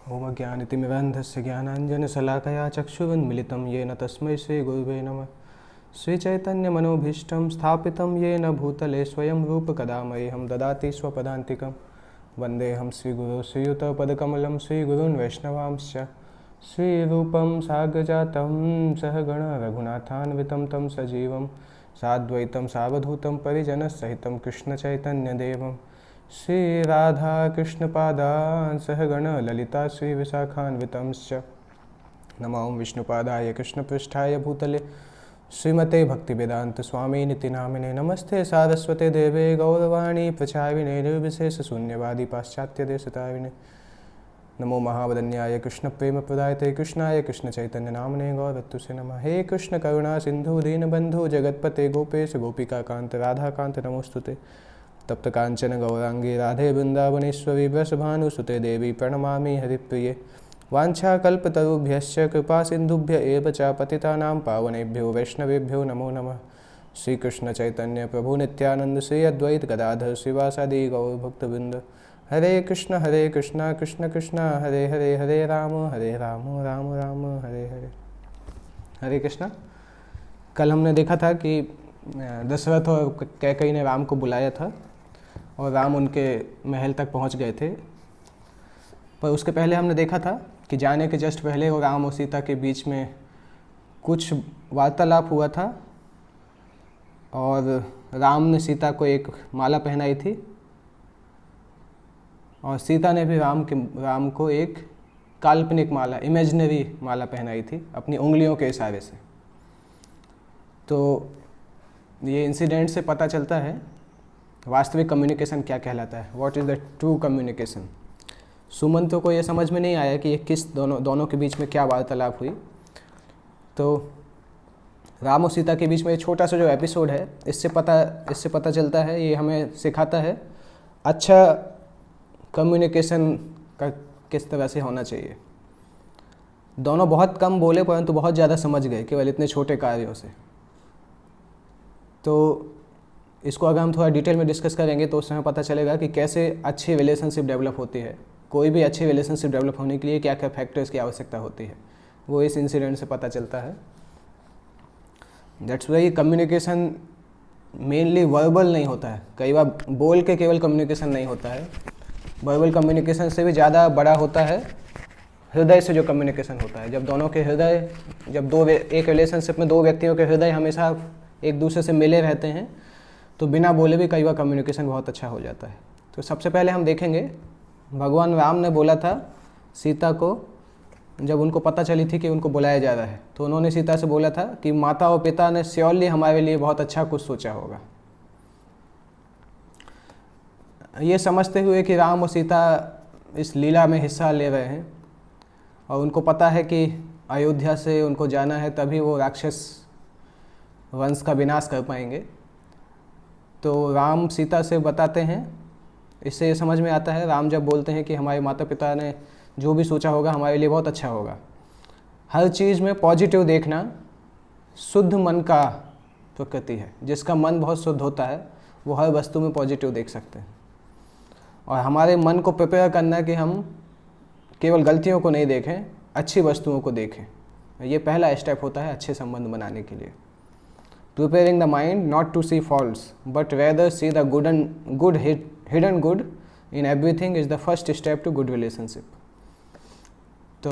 ओम ज्ञानतिमिरन्धस्य ज्ञानाञ्जनशलाकया चक्षुरुन्मिलितं येन तस्मै श्रीगुरुवे नमः। श्रीचैतन्यमनोभीष्टं स्थापितं येन भूतले स्वयं रूपकदा मह्यं ददाति स्वपदान्तिकं। वन्देऽहं श्रीगुरो श्रीयुतपदकमलं श्रीगुरून् वैष्णवांश्च। श्रीरूपं साग्रजातं सहगण रघुनाथान्वितं तं सजीवं साद्वैतं सावधूतं परिजनसहितं कृष्णचैतन्यदेवं श्रीराधा कृष्णपादान् सहगण ललिता श्रीविशाखान्वितंश्च। नमो विष्णुपादाय कृष्णपृष्ठाय भूतले श्रीमते भक्तिवेदांत स्वामिनिति नामिने। नमस्ते सारस्वते देवे गौरवाणी प्रचारिणे निर्विशेषशून्यवादी पाश्चात्यदेशतारिणे। नमो महावदन्याय कृष्णप्रेमप्रदायते कृष्णाय कृष्णचैतन्यनामने गौरत्तुसे नमः। हे कृष्ण करुणा सिंधु दीनबंधु जगत्पते गोपेश गोपिकाकांत राधाकांत नमोस्तुते। तप्त कांचन गौरांगी राधे वृंदावनेश्वरी वृषभानुसुते देवी प्रणमामि हरिप्रिये। वाञ्छाकल्पतरुभ्यश्च कृपा सिंधुभ्य एव च पतितानां पावनेभ्यो वैष्णवेभ्यो नमो नमः। श्रीकृष्ण चैतन्य प्रभु नित्यानंद श्री अद्वैत गदाधर श्रीवासादि गौरभक्तवृंद। हरे कृष्ण कृष्ण कृष्ण हरे हरे, हरे राम राम राम हरे हरे। हरे कृष्णा। कल हमने देखा था कि दशरथ और कैकेयी ने राम को बुलाया था और राम उनके महल तक पहुंच गए थे। पर उसके पहले हमने देखा था कि जाने के जस्ट पहले वो राम और सीता के बीच में कुछ वार्तालाप हुआ था और राम ने सीता को एक माला पहनाई थी और सीता ने भी राम को एक काल्पनिक माला, इमेजिनरी माला पहनाई थी अपनी उंगलियों के इशारे से। तो ये इंसिडेंट से पता चलता है वास्तविक कम्युनिकेशन क्या कहलाता है, what is the true communication. सुमंतों को ये समझ में नहीं आया कि ये किस दोनों के बीच में क्या वार्तालाप हुई। तो राम और सीता के बीच में छोटा सा जो एपिसोड है, इससे पता चलता है, ये हमें सिखाता है अच्छा कम्युनिकेशन का किस तरह से होना चाहिए। दोनों बहुत कम बोले परंतु बहुत ज़्यादा समझ गए केवल इतने छोटे कार्यों से। तो इसको अगर हम थोड़ा डिटेल में डिस्कस करेंगे तो उसमें पता चलेगा कि कैसे अच्छी रिलेशनशिप डेवलप होती है। कोई भी अच्छी रिलेशनशिप डेवलप होने के लिए क्या क्या फैक्टर्स की आवश्यकता होती है, वो इस इंसिडेंट से पता चलता है। That's why communication mainly verbal नहीं होता है। कई बार बोल के केवल कम्युनिकेशन नहीं होता है, वर्बल कम्युनिकेशन से भी ज़्यादा बड़ा होता है हृदय से जो कम्युनिकेशन होता है। जब दोनों के हृदय, एक रिलेशनशिप में दो व्यक्तियों के हृदय हमेशा एक दूसरे से मिले रहते हैं तो बिना बोले भी कई बार कम्युनिकेशन बहुत अच्छा हो जाता है। तो सबसे पहले हम देखेंगे भगवान राम ने बोला था सीता को, जब उनको पता चली थी कि उनको बुलाया जा रहा है, तो उन्होंने सीता से बोला था कि माता और पिता ने श्योरली हमारे लिए बहुत अच्छा कुछ सोचा होगा। ये समझते हुए कि राम और सीता इस लीला में हिस्सा ले रहे हैं और उनको पता है कि अयोध्या से उनको जाना है तभी वो राक्षस वंश का विनाश कर पाएंगे। तो राम सीता से बताते हैं, इससे ये समझ में आता है, राम जब बोलते हैं कि हमारे माता पिता ने जो भी सोचा होगा हमारे लिए बहुत अच्छा होगा। हर चीज़ में पॉजिटिव देखना शुद्ध मन का प्रकृति है। जिसका मन बहुत शुद्ध होता है वो हर वस्तु में पॉजिटिव देख सकते हैं। और हमारे मन को प्रिपेयर करना कि हम केवल गलतियों को नहीं देखें, अच्छी वस्तुओं को देखें। ये पहला स्टेप होता है अच्छे संबंध बनाने के लिए। Preparing the mind not to see faults but rather see the hidden good in everything is the first step to good relationship. तो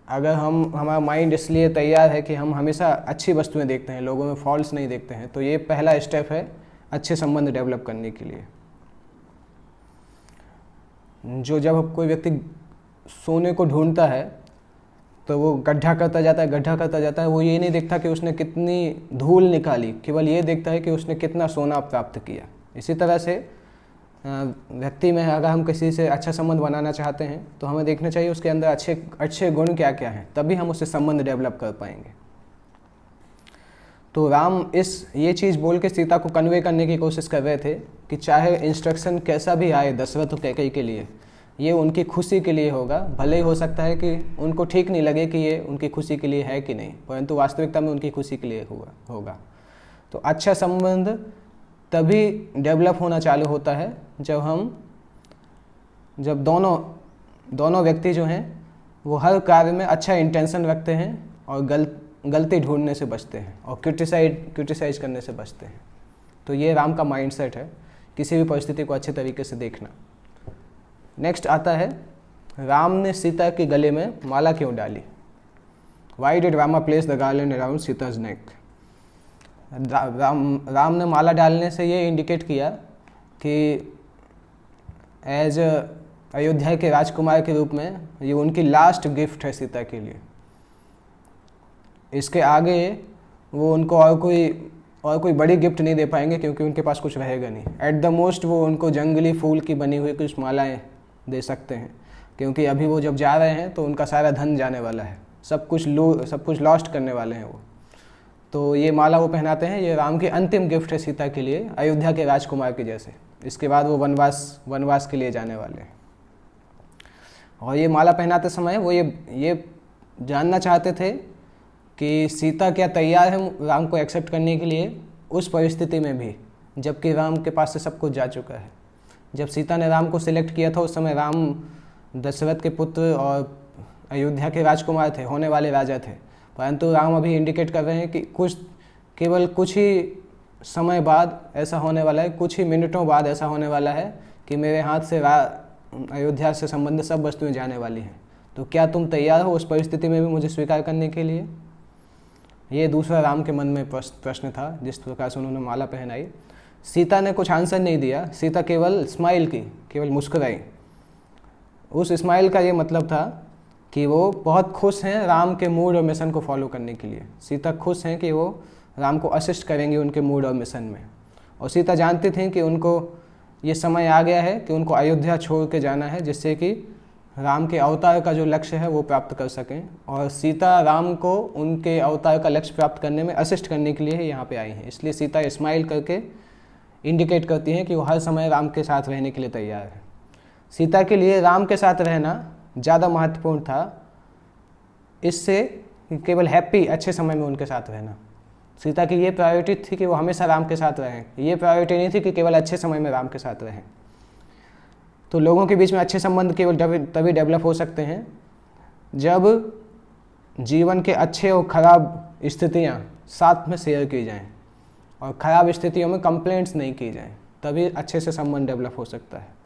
अगर हमारा माइंड इसलिए तैयार है कि हम हमेशा अच्छी वस्तुएं देखते हैं, लोगों में फॉल्ट्स नहीं देखते हैं, तो ये पहला स्टेप है अच्छे संबंध डेवलप करने के लिए। जब कोई व्यक्ति सोने को ढूंढता है तो वो गड्ढा करता जाता है, वो ये नहीं देखता कि उसने कितनी धूल निकाली, केवल ये देखता है कि उसने कितना सोना प्राप्त किया। इसी तरह से व्यक्ति में अगर हम किसी से अच्छा संबंध बनाना चाहते हैं तो हमें देखना चाहिए उसके अंदर अच्छे गुण क्या क्या हैं, तभी हम उससे संबंध डेवलप कर पाएंगे। तो राम ये चीज़ बोल के सीता को कन्वे करने की कोशिश कर रहे थे कि चाहे इंस्ट्रक्शन कैसा भी आए दशरथ और कैकेयी के लिए, ये उनकी खुशी के लिए होगा। भले ही हो सकता है कि उनको ठीक नहीं लगे कि ये उनकी खुशी के लिए है कि नहीं, परंतु वास्तविकता में उनकी खुशी के लिए होगा। तो अच्छा संबंध तभी डेवलप होना चालू होता है जब दोनों व्यक्ति जो हैं वो हर कार्य में अच्छा इंटेंशन रखते हैं और गलती ढूंढने से बचते हैं और क्रिटिसाइज करने से बचते हैं। तो ये राम का माइंडसेट है, किसी भी परिस्थिति को अच्छे तरीके से देखना। नेक्स्ट आता है, राम ने सीता के गले में माला क्यों डाली? Why did Rama place the garland around Sita's neck? Ram ने माला डालने से ये इंडिकेट किया कि एज अयोध्या के राजकुमार के रूप में ये उनकी लास्ट गिफ्ट है सीता के लिए। इसके आगे वो उनको और कोई बड़ी गिफ्ट नहीं दे पाएंगे, क्योंकि उनके पास कुछ रहेगा नहीं। एट द मोस्ट वो उनको जंगली फूल की बनी हुई कुछ मालाएं दे सकते हैं, क्योंकि अभी वो जब जा रहे हैं तो उनका सारा धन जाने वाला है, सब कुछ लॉस्ट करने वाले हैं वो। तो ये माला वो पहनाते हैं, ये राम की अंतिम गिफ्ट है सीता के लिए, अयोध्या के राजकुमार के जैसे। इसके बाद वो वनवास के लिए जाने वाले हैं। और ये माला पहनाते समय वो ये जानना चाहते थे कि सीता क्या तैयार है राम को एक्सेप्ट करने के लिए उस परिस्थिति में भी, जबकि राम के पास से सब कुछ जा चुका है। जब सीता ने राम को सिलेक्ट किया था उस समय राम दशरथ के पुत्र और अयोध्या के राजकुमार थे, होने वाले राजा थे। परंतु राम अभी इंडिकेट कर रहे हैं कि केवल कुछ ही समय बाद ऐसा होने वाला है, कुछ ही मिनटों बाद ऐसा होने वाला है कि मेरे हाथ से अयोध्या से संबंधित सब वस्तुएं जाने वाली हैं। तो क्या तुम तैयार हो उस परिस्थिति में भी मुझे स्वीकार करने के लिए? ये दूसरा राम के मन में प्रश्न था जिस प्रकार से उन्होंने माला पहनाई। सीता ने कुछ आंसर नहीं दिया, सीता केवल स्माइल की, केवल मुस्कुराई। उस स्माइल का ये मतलब था कि वो बहुत खुश हैं राम के मूड और मिशन को फॉलो करने के लिए। सीता खुश हैं कि वो राम को असिस्ट करेंगे उनके मूड और मिशन में। और सीता जानती थी कि उनको ये समय आ गया है कि उनको अयोध्या छोड़ के जाना है, जिससे कि राम के अवतार का जो लक्ष्य है वो प्राप्त कर सकें। और सीता राम को उनके अवतार का लक्ष्य प्राप्त करने में असिस्ट करने के लिए ही यहाँ पे आई हैं। इसलिए सीता स्माइल करके इंडिकेट करती हैं कि वो हर समय राम के साथ रहने के लिए तैयार है। सीता के लिए राम के साथ रहना ज़्यादा महत्वपूर्ण था इससे केवल हैप्पी अच्छे समय में उनके साथ रहना। सीता की ये प्रायोरिटी थी कि वो हमेशा राम के साथ रहें, ये प्रायोरिटी नहीं थी कि केवल अच्छे समय में राम के साथ रहें। तो लोगों के बीच में अच्छे संबंध केवल तभी डेवलप हो सकते हैं जब जीवन के अच्छे और ख़राब स्थितियाँ साथ में शेयर की जाएं और ख़राब स्थितियों में कंप्लेंट्स नहीं की जाएं, तभी अच्छे से संबंध डेवलप हो सकता है।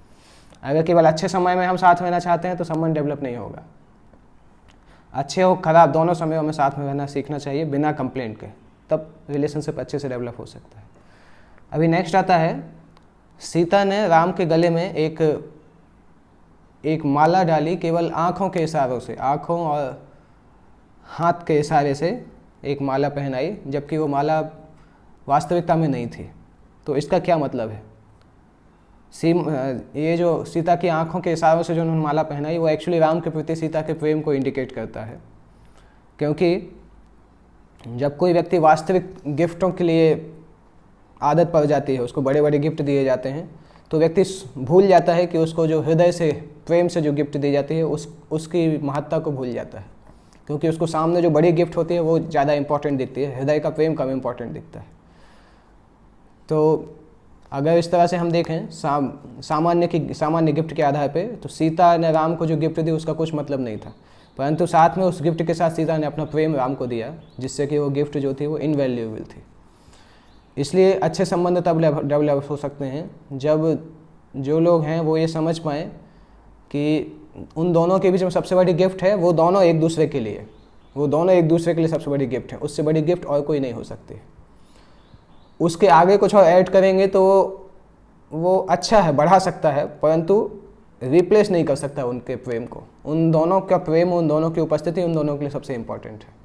अगर केवल अच्छे समय में हम साथ रहना चाहते हैं तो संबंध डेवलप नहीं होगा। अच्छे और ख़राब दोनों समयों में साथ में रहना सीखना चाहिए बिना कंप्लेंट के, तब रिलेशनशिप अच्छे से डेवलप हो सकता है। अभी नेक्स्ट आता है, सीता ने राम के गले में एक माला डाली केवल आँखों के इशारों से, आँखों और हाथ के इशारे से एक माला पहनाई, जबकि वो माला वास्तविकता में नहीं थी। तो इसका क्या मतलब है? ये जो सीता की आँखों के इशारों से जो उन्होंने माला पहनाई वो एक्चुअली राम के प्रति सीता के प्रेम को इंडिकेट करता है। क्योंकि जब कोई व्यक्ति वास्तविक गिफ्टों के लिए आदत पड़ जाती है, उसको बड़े बड़े गिफ्ट दिए जाते हैं, तो व्यक्ति भूल जाता है कि उसको जो हृदय से प्रेम से जो गिफ्ट दी जाती है उसकी महत्ता को भूल जाता है। क्योंकि उसको सामने जो बड़ी गिफ्ट होती है वो ज़्यादा इंपॉर्टेंट दिखती है, हृदय का प्रेम कम इंपॉर्टेंट दिखता है। तो अगर इस तरह से हम देखें सामान्य गिफ्ट के आधार पे, तो सीता ने राम को जो गिफ्ट दी उसका कुछ मतलब नहीं था, परंतु साथ में उस गिफ्ट के साथ सीता ने अपना प्रेम राम को दिया, जिससे कि वो गिफ्ट जो थी वो इनवैल्यूएबल थी। इसलिए अच्छे संबंध तब डेवलप हो सकते हैं जब जो लोग हैं वो ये समझ पाएँ कि उन दोनों के बीच में सबसे बड़ी गिफ्ट है वो दोनों एक दूसरे के लिए, सबसे बड़ी गिफ्ट है, उससे बड़ी गिफ्ट और कोई नहीं हो सकती। उसके आगे कुछ और ऐड करेंगे तो वो अच्छा है, बढ़ा सकता है, परंतु रिप्लेस नहीं कर सकता उनके प्रेम को। उन दोनों का प्रेम, उन दोनों की उपस्थिति उन दोनों के लिए सबसे इम्पॉर्टेंट है।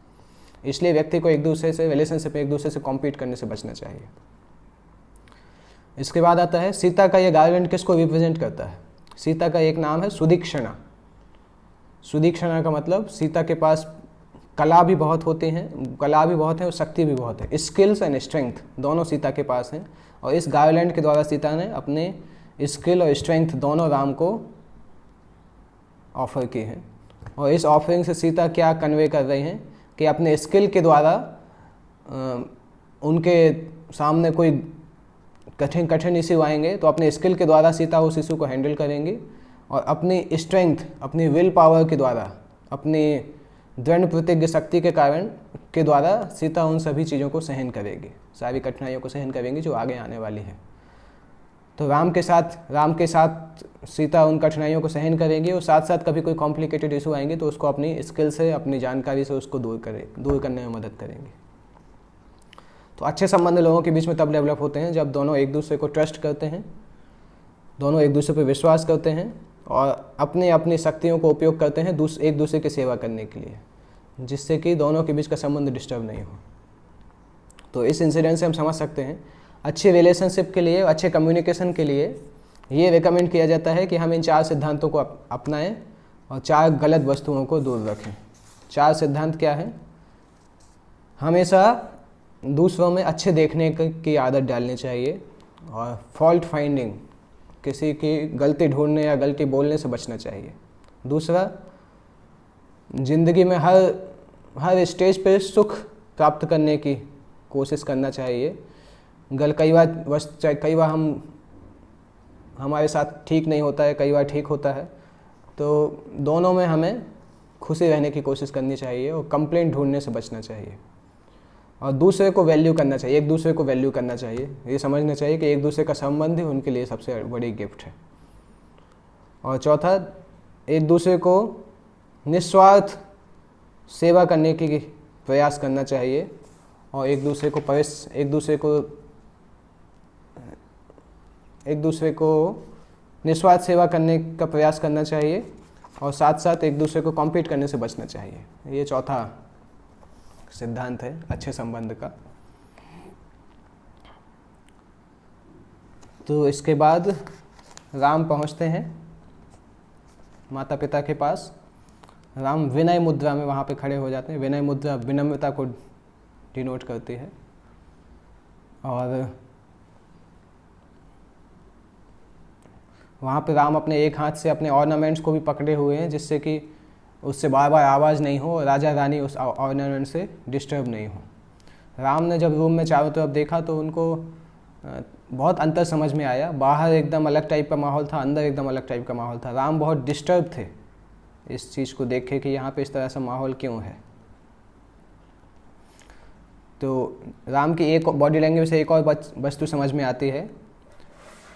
इसलिए व्यक्ति को एक दूसरे से रिलेशनशिप में एक दूसरे से कॉम्पीट करने से बचना चाहिए। इसके बाद आता है, सीता का ये गार्लैंड किसको रिप्रेजेंट करता है? सीता का एक नाम है सुदीक्षणा। सुदीक्षणा का मतलब सीता के पास कला भी बहुत है और शक्ति भी बहुत है। स्किल्स एंड स्ट्रेंथ दोनों सीता के पास हैं, और इस गार्लैंड के द्वारा सीता ने अपने स्किल और स्ट्रेंथ दोनों राम को ऑफर की हैं। और इस ऑफरिंग से सीता क्या कन्वे कर रही हैं कि अपने स्किल के द्वारा उनके सामने कोई कठिन इश्यू आएंगे तो अपने स्किल के द्वारा सीता उस इशू को हैंडल करेंगी, और अपनी स्ट्रेंथ, अपनी विल पावर के द्वारा अपनी दृढ़ प्रतिज्ञ शक्ति के द्वारा सीता उन सभी चीज़ों को सहन करेगी, सारी कठिनाइयों को सहन करेंगी जो आगे आने वाली है। तो राम के साथ सीता उन कठिनाइयों को सहन करेंगी और साथ साथ कभी कोई कॉम्प्लिकेटेड इशू आएंगे तो उसको अपनी स्किल से, अपनी जानकारी से उसको दूर करने में मदद करेंगी। तो अच्छे संबंध लोगों के बीच में तब डेवलप होते हैं जब दोनों एक दूसरे को ट्रस्ट करते हैं, दोनों एक दूसरे पर विश्वास करते हैं और अपनी अपनी शक्तियों को उपयोग करते हैं एक दूसरे की सेवा करने के लिए, जिससे कि दोनों के बीच का संबंध डिस्टर्ब नहीं हो। तो इस इंसिडेंट से हम समझ सकते हैं अच्छे रिलेशनशिप के लिए, अच्छे कम्युनिकेशन के लिए ये रिकमेंड किया जाता है कि हम इन 4 सिद्धांतों को अपनाएं और 4 गलत वस्तुओं को दूर रखें। 4 सिद्धांत क्या है? हमेशा दूसरों में अच्छे देखने की आदत डालनी चाहिए और फॉल्ट फाइंडिंग, किसी की गलती ढूंढने या गलती बोलने से बचना चाहिए। दूसरा, ज़िंदगी में हर स्टेज पे सुख प्राप्त करने की कोशिश करना चाहिए। कई बार हमारे साथ ठीक नहीं होता है, कई बार ठीक होता है, तो दोनों में हमें खुशी रहने की कोशिश करनी चाहिए और कंप्लेंट ढूंढने से बचना चाहिए। और दूसरे को वैल्यू करना चाहिए, एक दूसरे को वैल्यू करना चाहिए, ये समझना चाहिए कि एक दूसरे का संबंध ही उनके लिए सबसे बड़ी गिफ्ट है। और चौथा, एक दूसरे को निस्वार्थ सेवा करने की प्रयास करना चाहिए और एक दूसरे को निस्वार्थ सेवा करने का प्रयास करना चाहिए और साथ साथ एक दूसरे को कॉम्पीट करने से बचना चाहिए। ये चौथा सिद्धांत है अच्छे संबंध का। तो इसके बाद राम पहुंचते हैं माता पिता के पास। राम विनय मुद्रा में वहाँ पे खड़े हो जाते हैं। विनय मुद्रा विनम्रता को डिनोट करती है और वहाँ पे राम अपने एक हाथ से अपने ऑर्नामेंट्स को भी पकड़े हुए हैं, जिससे कि उससे बार बार आवाज़ नहीं हो और राजा रानी उस ऑर्नामेंट से डिस्टर्ब नहीं हो। राम ने जब रूम में चारों तरफ देखा तो उनको बहुत अंतर समझ में आया। बाहर एकदम अलग टाइप का माहौल था, अंदर एकदम अलग टाइप का माहौल था। राम बहुत डिस्टर्ब थे इस चीज़ को देख के कि यहाँ पे इस तरह से माहौल क्यों है। तो राम की एक बॉडी लैंग्वेज से एक और वस्तु समझ में आती है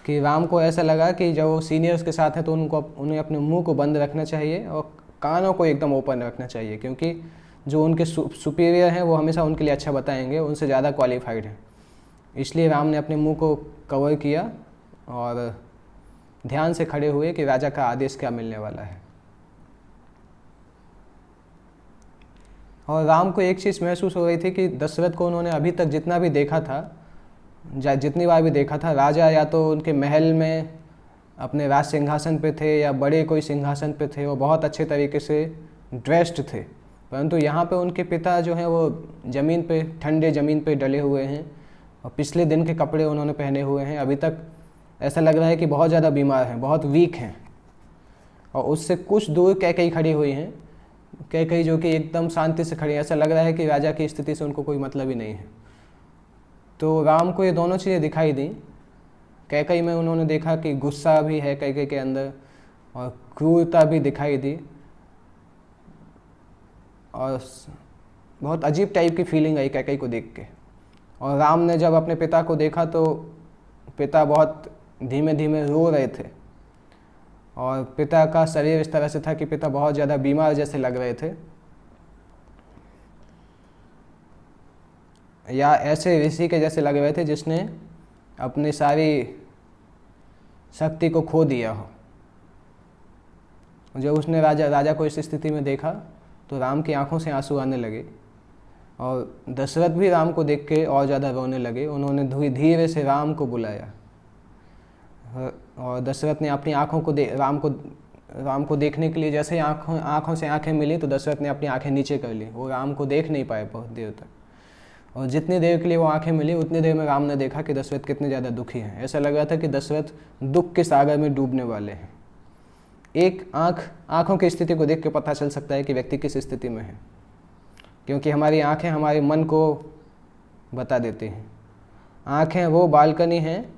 कि राम को ऐसा लगा कि जब वो सीनियर्स के साथ हैं तो उन्हें अपने मुंह को बंद रखना चाहिए और कानों को एकदम ओपन रखना चाहिए, क्योंकि जो उनके सुपीरियर हैं वो हमेशा उनके लिए अच्छा बताएंगे, उनसे ज़्यादा क्वालिफाइड हैं। इसलिए राम ने अपने मुंह को कवर किया और ध्यान से खड़े हुए कि राजा का आदेश क्या मिलने वाला है। और राम को एक चीज़ महसूस हो रही थी कि दशरथ को उन्होंने अभी तक जितना भी देखा था, जितनी बार भी देखा था, राजा या तो उनके महल में अपने राज सिंहासन पे थे या बड़े कोई सिंहासन पे थे, वो बहुत अच्छे तरीके से ड्रेस्ड थे। परंतु यहाँ पे उनके पिता जो हैं वो ज़मीन पे, ठंडे ज़मीन पे डले हुए हैं और पिछले दिन के कपड़े उन्होंने पहने हुए हैं। अभी तक ऐसा लग रहा है कि बहुत ज़्यादा बीमार हैं, बहुत वीक हैं। और उससे कुछ दूर कैकेयी खड़ी हुई हैं, कैकेयी जो कि एकदम शांति से खड़ी है। ऐसा लग रहा है कि राजा की स्थिति से उनको कोई मतलब ही नहीं है। तो राम को ये दोनों चीज़ें दिखाई दी। कैकेयी में उन्होंने देखा कि गुस्सा भी है कैकेयी के अंदर और क्रूरता भी दिखाई दी और बहुत अजीब टाइप की फीलिंग आई कैकेयी को देख के। और राम ने जब अपने पिता को देखा तो पिता बहुत धीमे धीमे रो रहे थे और पिता का शरीर इस तरह से था कि पिता बहुत ज़्यादा बीमार जैसे लग रहे थे, या ऐसे ऋषि के जैसे लग रहे थे जिसने अपनी सारी शक्ति को खो दिया हो। जब उसने राजा को इस स्थिति में देखा तो राम की आंखों से आंसू आने लगे और दशरथ भी राम को देख के और ज़्यादा रोने लगे। उन्होंने धीरे से राम को बुलाया और दशरथ ने अपनी आंखों को राम को देखने के लिए जैसे आंखों से आंखें मिली तो दशरथ ने अपनी आंखें नीचे कर ली। वो राम को देख नहीं पाए बहुत देर तक, और जितनी देर के लिए वो आंखें मिली उतनी देर में राम ने देखा कि दशरथ कितने ज़्यादा दुखी हैं। ऐसा लग रहा था कि दशरथ दुख के सागर में डूबने वाले हैं। एक आँखों की स्थिति को देख के पता चल सकता है कि व्यक्ति किस स्थिति में है, क्योंकि हमारी आँखें हमारे मन को बता देती हैं। आँखें वो बालकनी हैं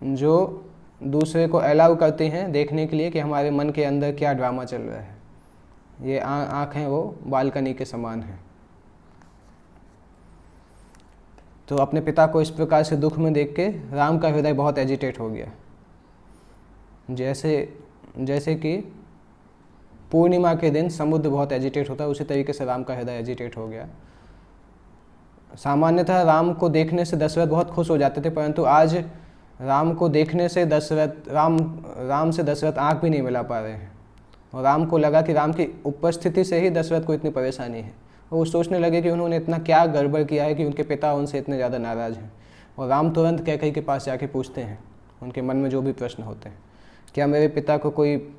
जो दूसरे को अलाउ करती हैं देखने के लिए कि हमारे मन के अंदर क्या ड्रामा चल रहा है। ये आँखें वो बालकनी के समान हैं। तो अपने पिता को इस प्रकार से दुख में देख के राम का हृदय बहुत एजिटेट हो गया। जैसे कि पूर्णिमा के दिन समुद्र बहुत एजिटेट होता है, उसी तरीके से राम का हृदय एजिटेट हो गया। सामान्यतः राम को देखने से दशरथ बहुत खुश हो जाते थे, परंतु आज राम को देखने से राम से दशरथ आँख भी नहीं मिला पा रहे हैं। और राम को लगा कि राम की उपस्थिति से ही दशरथ को इतनी परेशानी है। और वो सोचने लगे कि उन्होंने इतना क्या गड़बड़ किया है कि उनके पिता उनसे इतने ज़्यादा नाराज़ हैं। और राम तुरंत कैकेयी के पास जाके पूछते हैं उनके मन में जो भी प्रश्न होते हैं, क्या मेरे पिता को कोई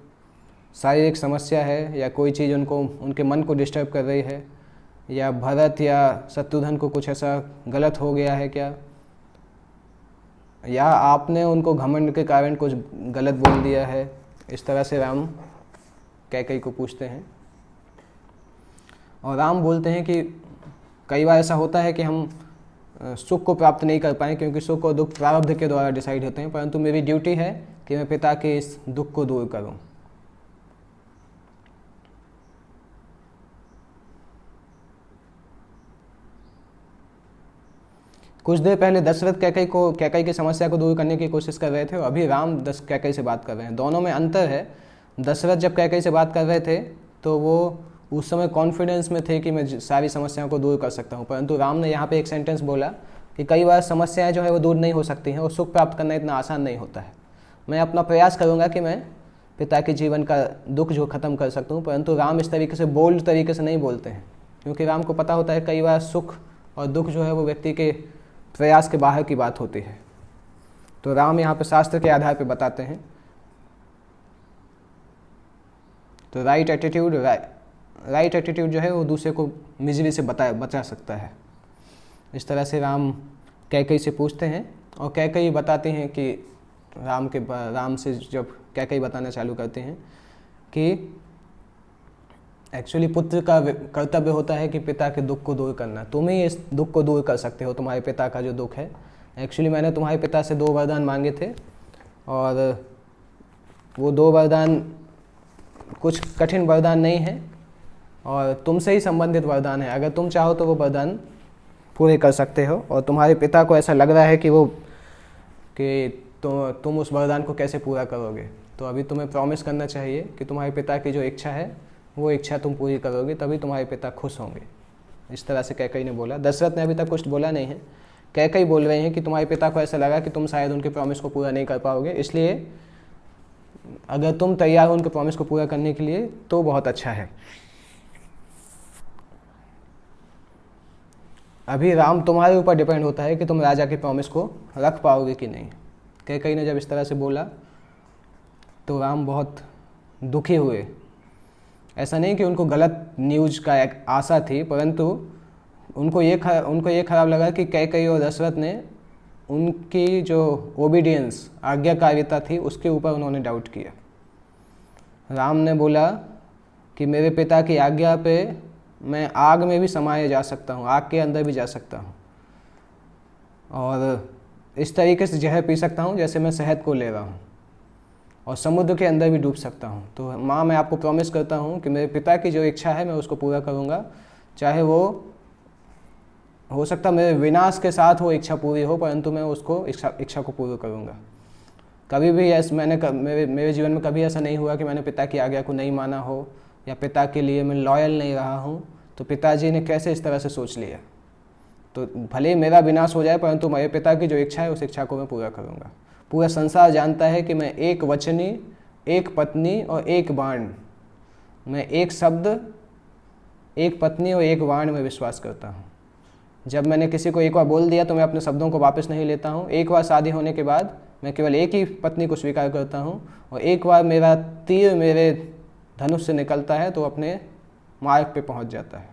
शारीरिक समस्या है, या कोई चीज़ उनके मन को डिस्टर्ब कर रही है, या भरत या शत्रुघ्न को कुछ ऐसा गलत हो गया है क्या, या आपने उनको घमंड के कारण कुछ गलत बोल दिया है। इस तरह से राम कैकेयी को पूछते हैं। और राम बोलते हैं कि कई बार ऐसा होता है कि हम सुख को प्राप्त नहीं कर पाएँ, क्योंकि सुख और दुख प्रारब्ध के द्वारा डिसाइड होते हैं, परंतु मेरी ड्यूटी है कि मैं पिता के इस दुख को दूर करूं। कुछ देर पहले दशरथ कैकेयी की समस्या को दूर करने की कोशिश कर रहे थे, और अभी राम कैकेयी से बात कर रहे हैं। दोनों में अंतर है। दशरथ जब कैकेयी से बात कर रहे थे तो वो उस समय कॉन्फिडेंस में थे कि मैं सारी समस्याओं को दूर कर सकता हूं, परंतु राम ने यहाँ पे एक सेंटेंस बोला कि कई बार समस्याएं जो है वो दूर नहीं हो सकती हैं, और सुख प्राप्त करना इतना आसान नहीं होता है। मैं अपना प्रयास करूँगा कि मैं पिता के जीवन का दुख जो ख़त्म कर सकता हूँ, परंतु राम इस तरीके से बोल्ड तरीके से नहीं बोलते हैं, क्योंकि राम को पता होता है कई बार सुख और दुख जो है वो व्यक्ति के प्रयास के बाहर की बात होती है। तो राम यहाँ पे शास्त्र के आधार पे बताते हैं। तो राइट एटीट्यूड जो है वो दूसरे को मिजरी से बचा सकता है। इस तरह से राम कैकेयी से पूछते हैं, और कैकेयी बताते हैं कि राम से जब कैकेयी बताना चालू करते हैं कि एक्चुअली पुत्र का कर्तव्य होता है कि पिता के दुख को दूर करना। तुम ही इस दुख को दूर कर सकते हो, तुम्हारे पिता का जो दुख है। एक्चुअली मैंने तुम्हारे पिता से 2 वरदान मांगे थे, और वो 2 वरदान कुछ कठिन वरदान नहीं है, और तुमसे ही संबंधित वरदान है। अगर तुम चाहो तो वो वरदान पूरे कर सकते हो, और तुम्हारे पिता को ऐसा लग रहा है कि तुम उस वरदान को कैसे पूरा करोगे। तो अभी तुम्हें प्रॉमिस करना चाहिए कि तुम्हारे पिता की जो इच्छा है वो इच्छा तुम पूरी करोगे, तभी तुम्हारे पिता खुश होंगे। इस तरह से कैकेयी ने बोला। दशरथ ने अभी तक कुछ बोला नहीं है। कैकेयी बोल रहे हैं कि तुम्हारे पिता को ऐसा लगा कि तुम शायद उनके प्रॉमिस को पूरा नहीं कर पाओगे, इसलिए अगर तुम तैयार हो उनके प्रॉमिस को पूरा करने के लिए तो बहुत अच्छा है। अभी राम तुम्हारे ऊपर डिपेंड होता है कि तुम राजा के प्रॉमिस को रख पाओगे कि नहीं। कैकेयी ने जब इस तरह से बोला तो राम बहुत दुखी हुए। ऐसा नहीं कि उनको गलत न्यूज़ का एक आशा थी, परंतु उनको ये खराब लगा कि कैकेयी और दशरथ ने उनकी जो ओबीडियंस आज्ञाकारिता थी उसके ऊपर उन्होंने डाउट किया। राम ने बोला कि मेरे पिता की आज्ञा पे मैं आग में भी समाया जा सकता हूँ, आग के अंदर भी जा सकता हूँ, और इस तरीके से जहर पी सकता हूँ जैसे मैं शहद को ले रहा हूँ, और समुद्र के अंदर भी डूब सकता हूँ। तो माँ, मैं आपको प्रॉमिस करता हूँ कि मेरे पिता की जो इच्छा है मैं उसको पूरा करूँगा, चाहे वो हो सकता मेरे विनाश के साथ वो इच्छा पूरी हो, परंतु मैं उसको इच्छा को पूरा करूँगा। कभी भी मेरे जीवन में कभी ऐसा नहीं हुआ कि मैंने पिता की आज्ञा को नहीं माना हो, या पिता के लिए मैं लॉयल नहीं रहा हूँ। तो पिताजी ने कैसे इस तरह से सोच लिया। तो भले ही मेरा विनाश हो जाए, परंतु मेरे पिता की जो इच्छा है उस इच्छा को मैं पूरा करूँगा। पूरा संसार जानता है कि मैं एक वचनी, एक पत्नी और एक बाण, मैं एक शब्द, एक पत्नी और एक बाण में विश्वास करता हूँ। जब मैंने किसी को एक बार बोल दिया तो मैं अपने शब्दों को वापस नहीं लेता हूँ। एक बार शादी होने के बाद मैं केवल एक ही पत्नी को स्वीकार करता हूँ, और एक बार मेरा तीर मेरे धनुष से निकलता है तो अपने मार्ग पे पहुँच जाता है।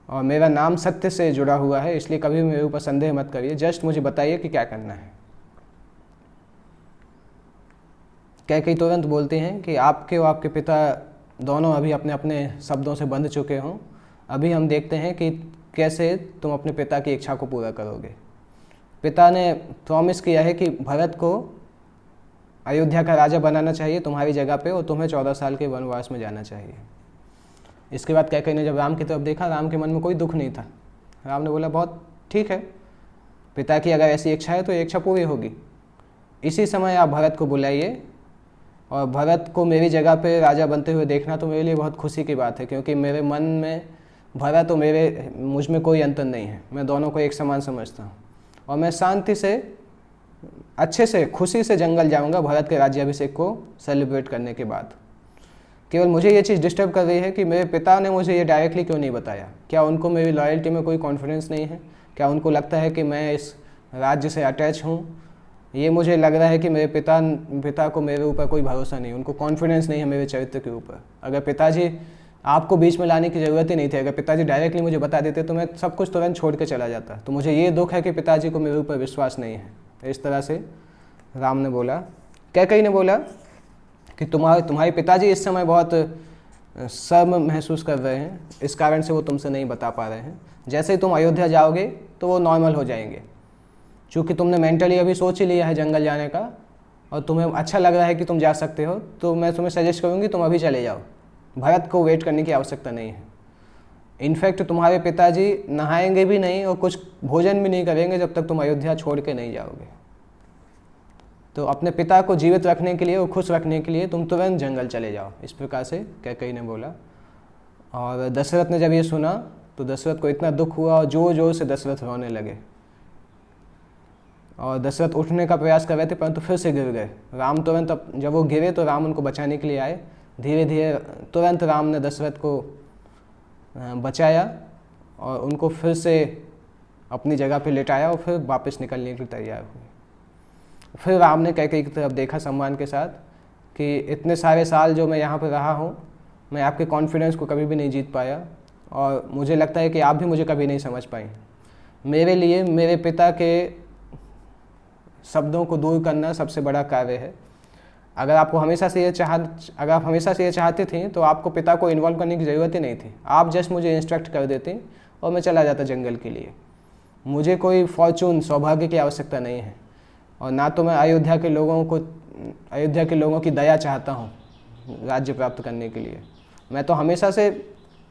और मेरा नाम सत्य से जुड़ा हुआ है, इसलिए कभी मेरे ऊपर संदेह मत करिए, जस्ट मुझे बताइए कि क्या करना है। कैकेयी तुरंत बोलते हैं कि आपके और आपके पिता दोनों अभी अपने अपने शब्दों से बंध चुके हों। अभी हम देखते हैं कि कैसे तुम अपने पिता की इच्छा को पूरा करोगे। पिता ने प्रॉमिस किया है कि भरत को अयोध्या का राजा बनाना चाहिए तुम्हारी जगह पे, और तुम्हें 14 साल के वनवास में जाना चाहिए। इसके बाद कैकई ने जब राम की तरफ देखा, राम के मन में कोई दुख नहीं था। राम ने बोला बहुत ठीक है, पिता की अगर ऐसी इच्छा है तो ये इच्छा पूरी होगी। इसी समय आप भरत को बुलाइए, और भरत को मेरी जगह पे राजा बनते हुए देखना तो मेरे लिए बहुत खुशी की बात है, क्योंकि मेरे मन में भरत और मुझ में कोई अंतर नहीं है। मैं दोनों को एक समान समझता हूँ, और मैं शांति से, अच्छे से, खुशी से जंगल जाऊँगा भरत के राज्याभिषेक को सेलिब्रेट करने के बाद। केवल मुझे ये चीज़ डिस्टर्ब कर रही है कि मेरे पिता ने मुझे ये डायरेक्टली क्यों नहीं बताया। क्या उनको मेरी लॉयल्टी में कोई कॉन्फिडेंस नहीं है? क्या उनको लगता है कि मैं इस राज्य से अटैच हूँ? ये मुझे लग रहा है कि मेरे पिता को मेरे ऊपर कोई भरोसा नहीं, उनको कॉन्फिडेंस नहीं है मेरे चरित्र के ऊपर। अगर पिताजी, आपको बीच में लाने की ज़रूरत ही नहीं थी, अगर पिताजी डायरेक्टली मुझे बता देते तो मैं सब कुछ तुरंत छोड़ के चला जाता। तो मुझे ये दुख है कि पिताजी को मेरे ऊपर विश्वास नहीं है। इस तरह से राम ने बोला। कैकई ने बोला कि तुम्हारे पिताजी इस समय बहुत शर्म महसूस कर रहे हैं, इस कारण से वो तुमसे नहीं बता पा रहे हैं। जैसे ही तुम अयोध्या जाओगे तो वो नॉर्मल हो जाएंगे। चूँकि तुमने मेंटली अभी सोच ही लिया है जंगल जाने का, और तुम्हें अच्छा लग रहा है कि तुम जा सकते हो, तो मैं तुम्हें सजेस्ट करूँगी तुम अभी चले जाओ। भरत को वेट करने की आवश्यकता नहीं है। इनफैक्ट तुम्हारे पिताजी नहाएंगे भी नहीं और कुछ भोजन भी नहीं करेंगे जब तक तुम अयोध्या छोड़ के नहीं जाओगे। तो अपने पिता को जीवित रखने के लिए और खुश रखने के लिए तुम तुरंत जंगल चले जाओ। इस प्रकार से कैकई ने बोला। और दशरथ ने जब ये सुना तो दशरथ को इतना दुख हुआ और जोर जोर से दशरथ रोने लगे। और दशरथ उठने का प्रयास कर रहे थे, परंतु फिर से गिर गए। राम तुरंत, जब वो गिरे तो राम उनको बचाने के लिए आए। धीरे धीरे तुरंत राम ने दशरथ को बचाया और उनको फिर से अपनी जगह पे लेटाया और फिर वापस निकलने के लिए तैयार हुए। फिर राम ने कैकई की तरफ देखा सम्मान के साथ कि इतने सारे साल जो मैं यहाँ पर रहा हूँ, मैं आपके कॉन्फिडेंस को कभी भी नहीं जीत पाया, और मुझे लगता है कि आप भी मुझे कभी नहीं समझ पाए। मेरे लिए मेरे पिता के शब्दों को दूर करना सबसे बड़ा कार्य है। अगर आप हमेशा से ये चाहते थे तो आपको पिता को इन्वॉल्व करने की ज़रूरत ही नहीं थी। आप जस्ट मुझे इंस्ट्रक्ट कर देते और मैं चला जाता जंगल के लिए। मुझे कोई फॉर्चून, सौभाग्य की आवश्यकता नहीं है, और ना तो मैं अयोध्या के लोगों की दया चाहता हूँ राज्य प्राप्त करने के लिए। मैं तो हमेशा से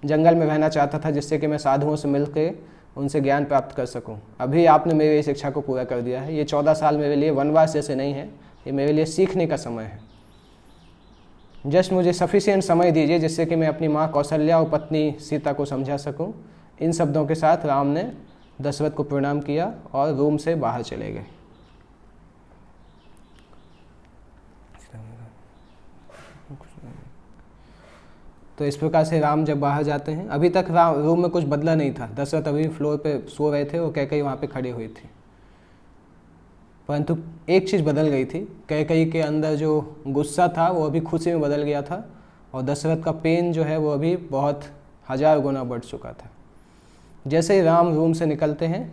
जंगल में रहना चाहता था, जिससे कि मैं साधुओं से मिलकर उनसे ज्ञान प्राप्त कर सकूं। अभी आपने मेरी इस इच्छा को पूरा कर दिया है। ये 14 साल मेरे लिए वनवास जैसे नहीं है, ये मेरे लिए सीखने का समय है। जस्ट मुझे सफिशिएंट समय दीजिए जिससे कि मैं अपनी माँ कौशल्या और पत्नी सीता को समझा सकूं। इन शब्दों के साथ राम ने दशरथ को प्रणाम किया और रूम से बाहर चले गए। तो इस प्रकार से राम जब बाहर जाते हैं, अभी तक रूम में कुछ बदला नहीं था। दशरथ अभी फ्लोर पे सो रहे थे और कैकई वहाँ पे खड़ी हुई थी। परंतु एक चीज़ बदल गई थी। कैकई के अंदर जो गुस्सा था वो अभी खुशी में बदल गया था, और दशरथ का पेन जो है वो अभी बहुत 1000 गुना बढ़ चुका था। जैसे ही राम रूम से निकलते हैं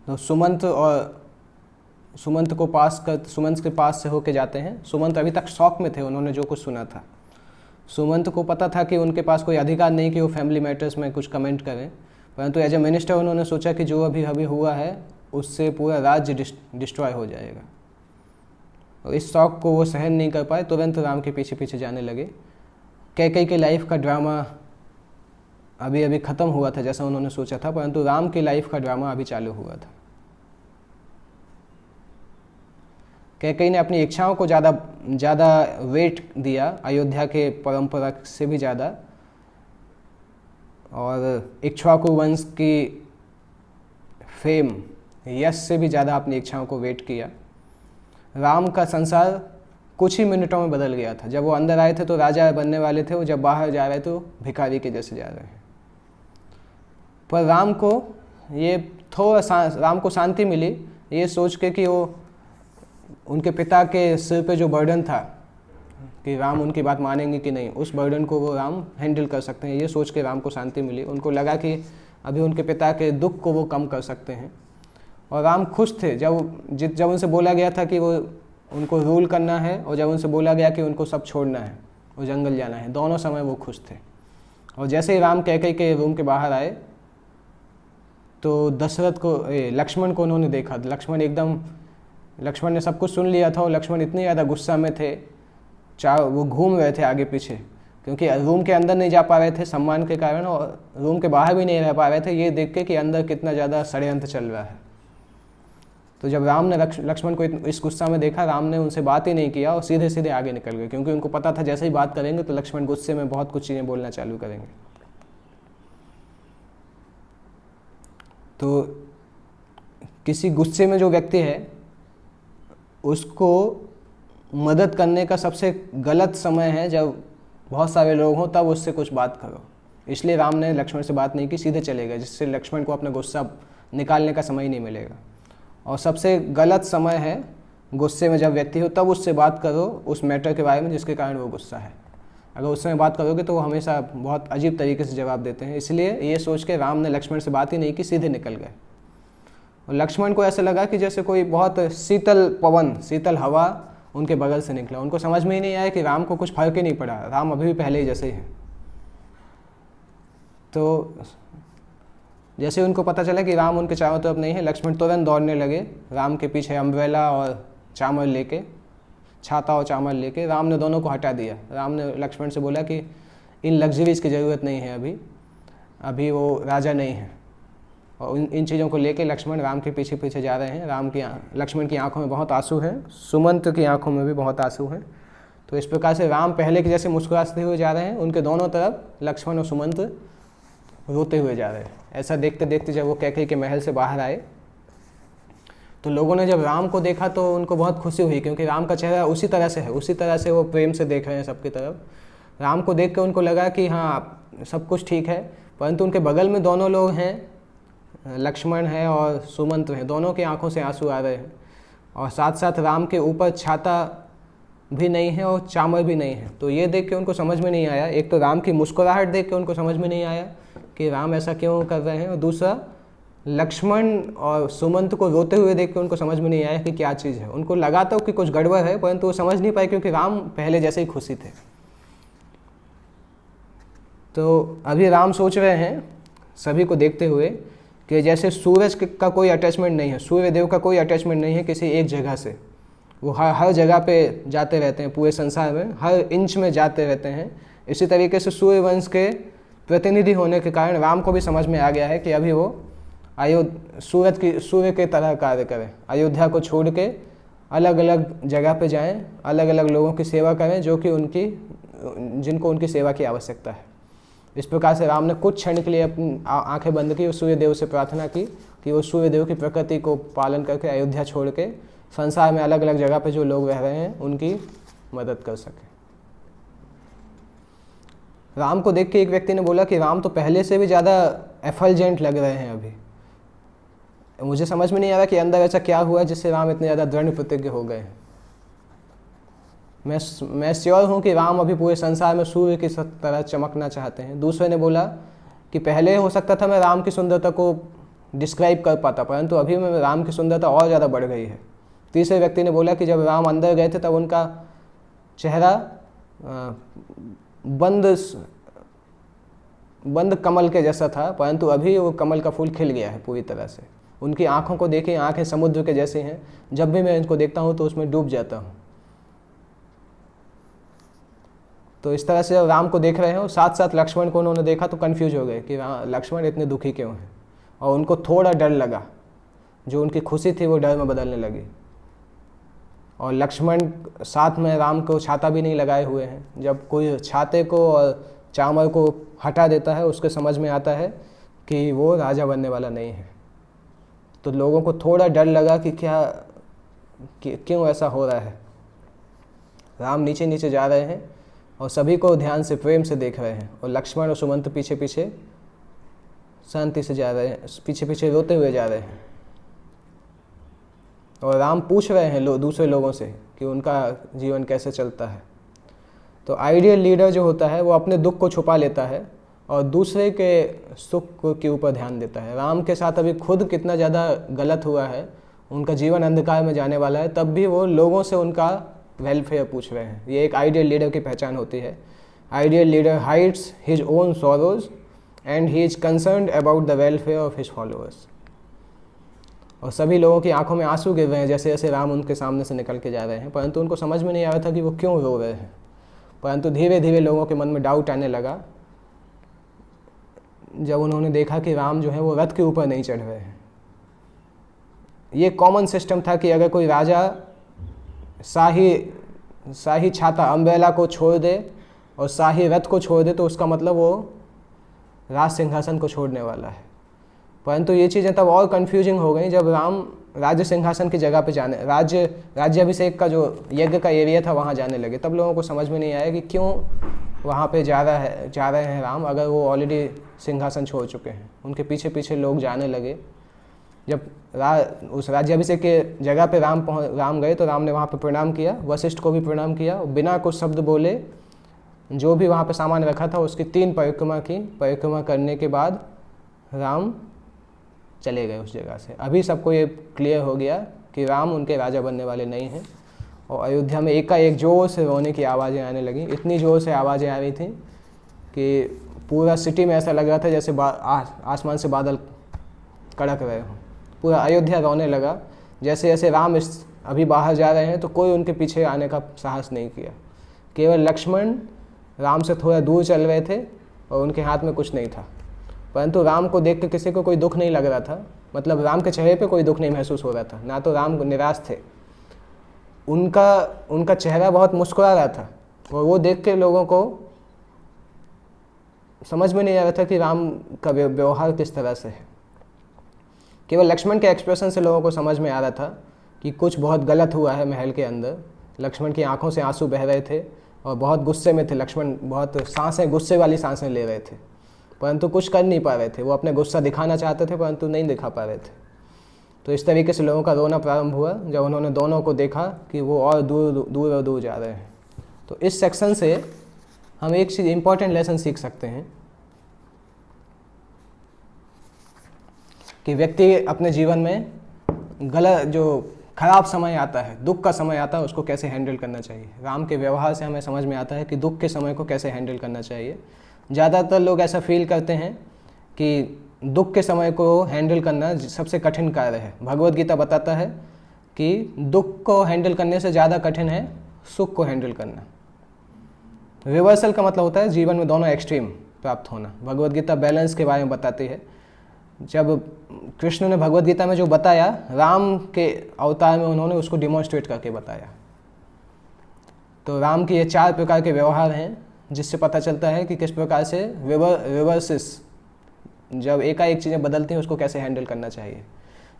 तो सुमंत के पास से होके जाते हैं। सुमंत अभी तक शॉक में थे, उन्होंने जो कुछ सुना था। सुमंत को पता था कि उनके पास कोई अधिकार नहीं कि वो फैमिली मैटर्स में कुछ कमेंट करें, परंतु एज ए मिनिस्टर उन्होंने सोचा कि जो अभी हुआ है उससे पूरा राज्य डिस्ट्रॉय हो जाएगा, और इस शॉक को वो सहन नहीं कर पाए। तुरंत राम के पीछे पीछे जाने लगे। कैकई के लाइफ का ड्रामा अभी ख़त्म हुआ था जैसा उन्होंने सोचा था, परंतु राम की लाइफ का ड्रामा अभी चालू हुआ था। कैकई ने अपनी इच्छाओं को ज़्यादा वेट दिया, अयोध्या के परंपरा से भी ज़्यादा, और इक्ष्वाकु वंश की फेम, यश से भी ज़्यादा अपनी इच्छाओं को वेट किया। राम का संसार कुछ ही मिनटों में बदल गया था। जब वो अंदर आए थे तो राजा बनने वाले थे, वो जब बाहर जा रहे थे तो भिखारी के जैसे जा रहे हैं। पर राम को शांति मिली ये सोच के कि वो उनके पिता के सिर पे जो बर्डन था कि राम उनकी बात मानेंगे कि नहीं, उस बर्डन को वो राम हैंडल कर सकते हैं। ये सोच के राम को शांति मिली। उनको लगा कि अभी उनके पिता के दुख को वो कम कर सकते हैं, और राम खुश थे जब उनसे बोला गया था कि वो उनको रूल करना है, और जब उनसे बोला गया कि उनको सब छोड़ना है और जंगल जाना है। दोनों समय वो खुश थे। और जैसे ही राम कैकई के रूम के बाहर आए तो लक्ष्मण को उन्होंने देखा। लक्ष्मण ने सब कुछ सुन लिया था, और लक्ष्मण इतने ज़्यादा गुस्सा में थे, वो घूम रहे थे आगे पीछे, क्योंकि रूम के अंदर नहीं जा पा रहे थे सम्मान के कारण, और रूम के बाहर भी नहीं रह पा रहे थे ये देख के कि अंदर कितना ज़्यादा षड्यंत्र चल रहा है। तो जब राम ने लक्ष्मण को इस गुस्सा में देखा, राम ने उनसे बात ही नहीं किया और सीधे सीधे आगे निकल गए, क्योंकि उनको पता था जैसे ही बात करेंगे तो लक्ष्मण गुस्से में बहुत कुछ चीज़ें बोलना चालू करेंगे। तो किसी गुस्से में जो व्यक्ति है उसको मदद करने का सबसे गलत समय है जब बहुत सारे लोग हों, तब उससे कुछ बात करो। इसलिए राम ने लक्ष्मण से बात नहीं की, सीधे चले गए, जिससे लक्ष्मण को अपना गुस्सा निकालने का समय ही नहीं मिलेगा। और सबसे गलत समय है गुस्से में जब व्यक्ति हो, तब उससे बात करो उस मैटर के बारे में जिसके कारण वो गुस्सा है। अगर उस समय बात करोगे तो वो हमेशा बहुत अजीब तरीके से जवाब देते हैं। इसलिए ये सोच के राम ने लक्ष्मण से बात ही नहीं की, सीधे निकल गए। और लक्ष्मण को ऐसा लगा कि जैसे कोई बहुत शीतल पवन, शीतल हवा उनके बगल से निकला। उनको समझ में ही नहीं आया कि राम को कुछ फर्क ही नहीं पड़ा, राम अभी भी पहले ही जैसे ही हैं। तो जैसे उनको पता चला कि राम उनके चारों तरफ नहीं है, लक्ष्मण तुरंत दौड़ने लगे राम के पीछे, अम्ब्रेला और चामर लेके, छाता और चामर लेके। राम ने दोनों को हटा दिया। राम ने लक्ष्मण से बोला कि इन लग्जरीज की ज़रूरत नहीं है, अभी वो राजा नहीं है। और इन चीज़ों को लेके लक्ष्मण राम के पीछे पीछे जा रहे हैं। लक्ष्मण की आंखों में बहुत आंसू हैं, सुमंत की आंखों में भी बहुत आंसू हैं। तो इस प्रकार से राम पहले के जैसे मुस्कुराते हुए जा रहे हैं, उनके दोनों तरफ लक्ष्मण और सुमंत रोते हुए जा रहे हैं। ऐसा देखते देखते जब वो कैकेयी के महल से बाहर आए तो लोगों ने जब राम को देखा तो उनको बहुत खुशी हुई, क्योंकि राम का चेहरा उसी तरह से है, उसी तरह से वो प्रेम से देख रहे हैं सबकी तरफ। राम को देख कर उनको लगा कि हाँ सब कुछ ठीक है, परंतु उनके बगल में दोनों लोग हैं, लक्ष्मण है और सुमंत हैं, दोनों की आंखों से आंसू आ रहे हैं। और साथ साथ राम के ऊपर छाता भी नहीं है और चामर भी नहीं है। तो ये देख के उनको समझ में नहीं आया, एक तो राम की मुस्कुराहट देख के उनको समझ में नहीं आया कि राम ऐसा क्यों कर रहे हैं, और दूसरा लक्ष्मण और सुमंत को रोते हुए देख के उनको समझ में नहीं आया कि क्या चीज़ है। उनको लगा था कि कुछ गड़बड़ है, परंतु वो समझ नहीं पाए क्योंकि राम पहले जैसे ही खुशी थे। तो अभी राम सोच रहे हैं सभी को देखते हुए कि जैसे सूरज का कोई अटैचमेंट नहीं है, सूर्य देव का कोई अटैचमेंट नहीं है किसी एक जगह से, वो हर जगह पे जाते रहते हैं, पूरे संसार में हर इंच में जाते रहते हैं। इसी तरीके से सूर्य वंश के प्रतिनिधि होने के कारण राम को भी समझ में आ गया है कि अभी वो सूर्य के तरह कार्य करें, अयोध्या को छोड़ के अलग अलग जगह पे जाएं, अलग अलग लोगों की सेवा करें जिनको उनकी सेवा की आवश्यकता है। इस प्रकार से राम ने कुछ क्षण के लिए अपनी आंखें बंद की और सूर्य देव से प्रार्थना की कि वो सूर्य देव की प्रकृति को पालन करके अयोध्या छोड़ के संसार में अलग अलग जगह पे जो लोग रह रहे हैं उनकी मदद कर सके। राम को देख के एक व्यक्ति ने बोला कि राम तो पहले से भी ज़्यादा एफल्जेंट लग रहे हैं अभी। मुझे समझ में नहीं आ रहा कि अंदर ऐसा क्या हुआ जिससे राम इतने ज़्यादा दृढ़ प्रतिज्ञ हो गए हैं। मैं श्योर हूँ कि राम अभी पूरे संसार में सूर्य की तरह चमकना चाहते हैं। दूसरे ने बोला कि पहले हो सकता था मैं राम की सुंदरता को डिस्क्राइब कर पाता, परंतु अभी में राम की सुंदरता और ज़्यादा बढ़ गई है। तीसरे व्यक्ति ने बोला कि जब राम अंदर गए थे तब उनका चेहरा बंद कमल के जैसा था, परंतु अभी वो कमल का फूल खिल गया है पूरी तरह से। उनकी आंखों को देखें, आंखें समुद्र के जैसे हैं, जब भी मैं इनको देखता हूँ तो उसमें डूब जाता हूँ। तो इस तरह से जब राम को देख रहे हो, साथ साथ लक्ष्मण को उन्होंने देखा तो कन्फ्यूज हो गए कि लक्ष्मण इतने दुखी क्यों हैं, और उनको थोड़ा डर लगा, जो उनकी खुशी थी वो डर में बदलने लगी। और लक्ष्मण साथ में राम को छाता भी नहीं लगाए हुए हैं। जब कोई छाते को और चामर को हटा देता है उसके समझ में आता है कि वो राजा बनने वाला नहीं है। तो लोगों को थोड़ा डर लगा कि क्यों ऐसा हो रहा है। राम नीचे नीचे जा रहे हैं और सभी को ध्यान से प्रेम से देख रहे हैं, और लक्ष्मण और सुमंत पीछे पीछे शांति से जा रहे हैं, पीछे पीछे रोते हुए जा रहे हैं। और राम पूछ रहे हैं दूसरे लोगों से कि उनका जीवन कैसे चलता है। तो आइडियल लीडर जो होता है वो अपने दुख को छुपा लेता है और दूसरे के सुख के ऊपर ध्यान देता है। राम के साथ अभी खुद कितना ज़्यादा गलत हुआ है, उनका जीवन अंधकार में जाने वाला है, तब भी वो लोगों से उनका वेलफेयर पूछ रहे हैं। ये एक आइडियल लीडर की पहचान होती है। Ideal leader hides his own sorrows and he is concerned about the welfare of his followers. और सभी लोगों की आंखों में आंसू गिर रहे हैं जैसे जैसे राम उनके सामने से निकल के जा रहे हैं, परंतु उनको समझ में नहीं आ रहा था कि वो क्यों रो रहे हैं। परंतु धीरे धीरे लोगों के मन में डाउट आने लगा जब उन्होंने देखा कि राम जो है वो रथ के ऊपर नहीं चढ़ रहे हैं। ये कॉमन सिस्टम था कि अगर कोई राजा शाही छाता अम्ब्रेला को छोड़ दे और शाही रथ को छोड़ दे तो उसका मतलब वो राज सिंहासन को छोड़ने वाला है। परंतु ये चीज़ें तब और कन्फ्यूजिंग हो गई जब राम राज्य सिंहासन की जगह पे राज्याभिषेक का जो यज्ञ का एरिया था वहाँ जाने लगे। तब लोगों को समझ में नहीं आया कि क्यों वहाँ पे जा रहे हैं राम, अगर वो ऑलरेडी सिंहासन छोड़ चुके हैं। उनके पीछे पीछे लोग जाने लगे। जब उस राज्याभिषेक के जगह पे राम गए तो राम ने वहाँ पे प्रणाम किया, वशिष्ठ को भी प्रणाम किया, बिना कुछ शब्द बोले जो भी वहाँ पे सामान रखा था उसकी 3 परिक्रमा की। परिक्रमा करने के बाद राम चले गए उस जगह से। अभी सबको ये क्लियर हो गया कि राम उनके राजा बनने वाले नहीं हैं। और अयोध्या में एकाएक जोर से रोने की आवाज़ें आने लगी। इतनी ज़ोर से आवाज़ें आ रही थी कि पूरा सिटी में ऐसा लग रहा था जैसे आसमान से बादल कड़क रहे हों। पूरा अयोध्या रोने लगा। जैसे जैसे राम अभी बाहर जा रहे हैं तो कोई उनके पीछे आने का साहस नहीं किया। केवल लक्ष्मण राम से थोड़ा दूर चल रहे थे और उनके हाथ में कुछ नहीं था। परंतु राम को देख के किसी को कोई दुख नहीं लग रहा था। मतलब राम के चेहरे पे कोई दुख नहीं महसूस हो रहा था। ना तो राम निराश थे, उनका चेहरा बहुत मुस्कुरा रहा था। और वो देख के लोगों को समझ में नहीं आ रहा था कि राम का व्यवहार किस तरह से है। केवल लक्ष्मण के एक्सप्रेशन से लोगों को समझ में आ रहा था कि कुछ बहुत गलत हुआ है महल के अंदर। लक्ष्मण की आंखों से आंसू बह रहे थे और बहुत गुस्से में थे। लक्ष्मण बहुत गुस्से वाली सांसें ले रहे थे, परंतु कुछ कर नहीं पा रहे थे। वो अपने गुस्सा दिखाना चाहते थे परंतु नहीं दिखा पा रहे थे। तो इस तरीके से लोगों का रोना प्रारंभ हुआ जब उन्होंने दोनों को देखा कि वो और दूर जा रहे हैं। तो इस सेक्शन से हम एक चीज़ इम्पॉर्टेंट लेसन सीख सकते हैं कि व्यक्ति अपने जीवन में गलत जो खराब समय आता है, दुख का समय आता है, उसको कैसे हैंडल करना चाहिए। राम के व्यवहार से हमें समझ में आता है कि दुख के समय को कैसे हैंडल करना चाहिए। ज़्यादातर लोग ऐसा फील करते हैं कि दुख के समय को हैंडल करना सबसे कठिन कार्य है। भगवद गीता बताता है कि दुख को हैंडल करने से ज़्यादा कठिन है सुख को हैंडल करना। रिवर्सल का मतलब होता है जीवन में दोनों एक्सट्रीम प्राप्त होना। भगवद गीता बैलेंस के बारे में बताती है। जब कृष्ण ने भगवद गीता में जो बताया, राम के अवतार में उन्होंने उसको डिमॉन्स्ट्रेट करके बताया। तो राम के ये 4 प्रकार के व्यवहार हैं जिससे पता चलता है कि किस प्रकार से रिवर्सिस, जब एकाएक चीज़ें बदलती हैं, उसको कैसे हैंडल करना चाहिए।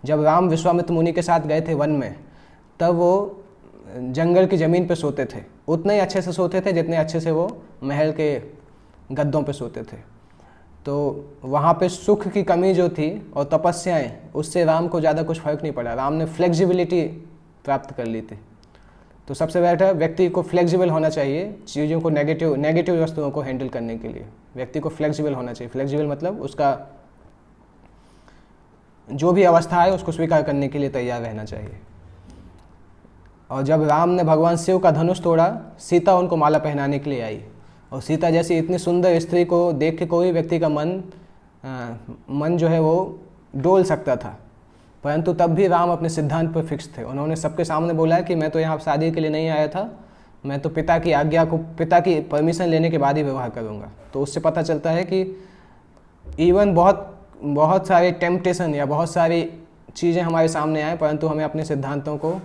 जब राम विश्वामित्र मुनि के साथ गए थे वन में, तब वो जंगल की ज़मीन पे सोते थे। उतने ही अच्छे से सोते थे जितने अच्छे से वो महल के गद्दों पे सोते थे। तो वहाँ पे सुख की कमी जो थी और तपस्याएं, उससे राम को ज़्यादा कुछ फ़र्क नहीं पड़ा। राम ने फ्लेक्सिबिलिटी प्राप्त कर ली थी। तो सबसे बेटर व्यक्ति को फ्लेक्सिबल होना चाहिए चीज़ों को, नेगेटिव वस्तुओं को हैंडल करने के लिए व्यक्ति को फ्लेक्सिबल होना चाहिए। फ्लेक्सिबल मतलब उसका जो भी अवस्था है उसको स्वीकार करने के लिए तैयार रहना चाहिए। और जब राम ने भगवान शिव का धनुष तोड़ा, सीता उनको माला पहनाने के लिए आई। और सीता जैसी इतनी सुंदर स्त्री को देख के कोई व्यक्ति का मन जो है वो डोल सकता था। परंतु तब भी राम अपने सिद्धांत पर फिक्स थे। उन्होंने सबके सामने बोला कि मैं तो यहाँ शादी के लिए नहीं आया था, मैं तो पिता की आज्ञा को, पिता की परमिशन लेने के बाद ही व्यवहार करूँगा। तो उससे पता चलता है कि इवन बहुत सारे टेम्पटेशन या बहुत सारी चीज़ें हमारे सामने आए, परंतु हमें अपने सिद्धांतों को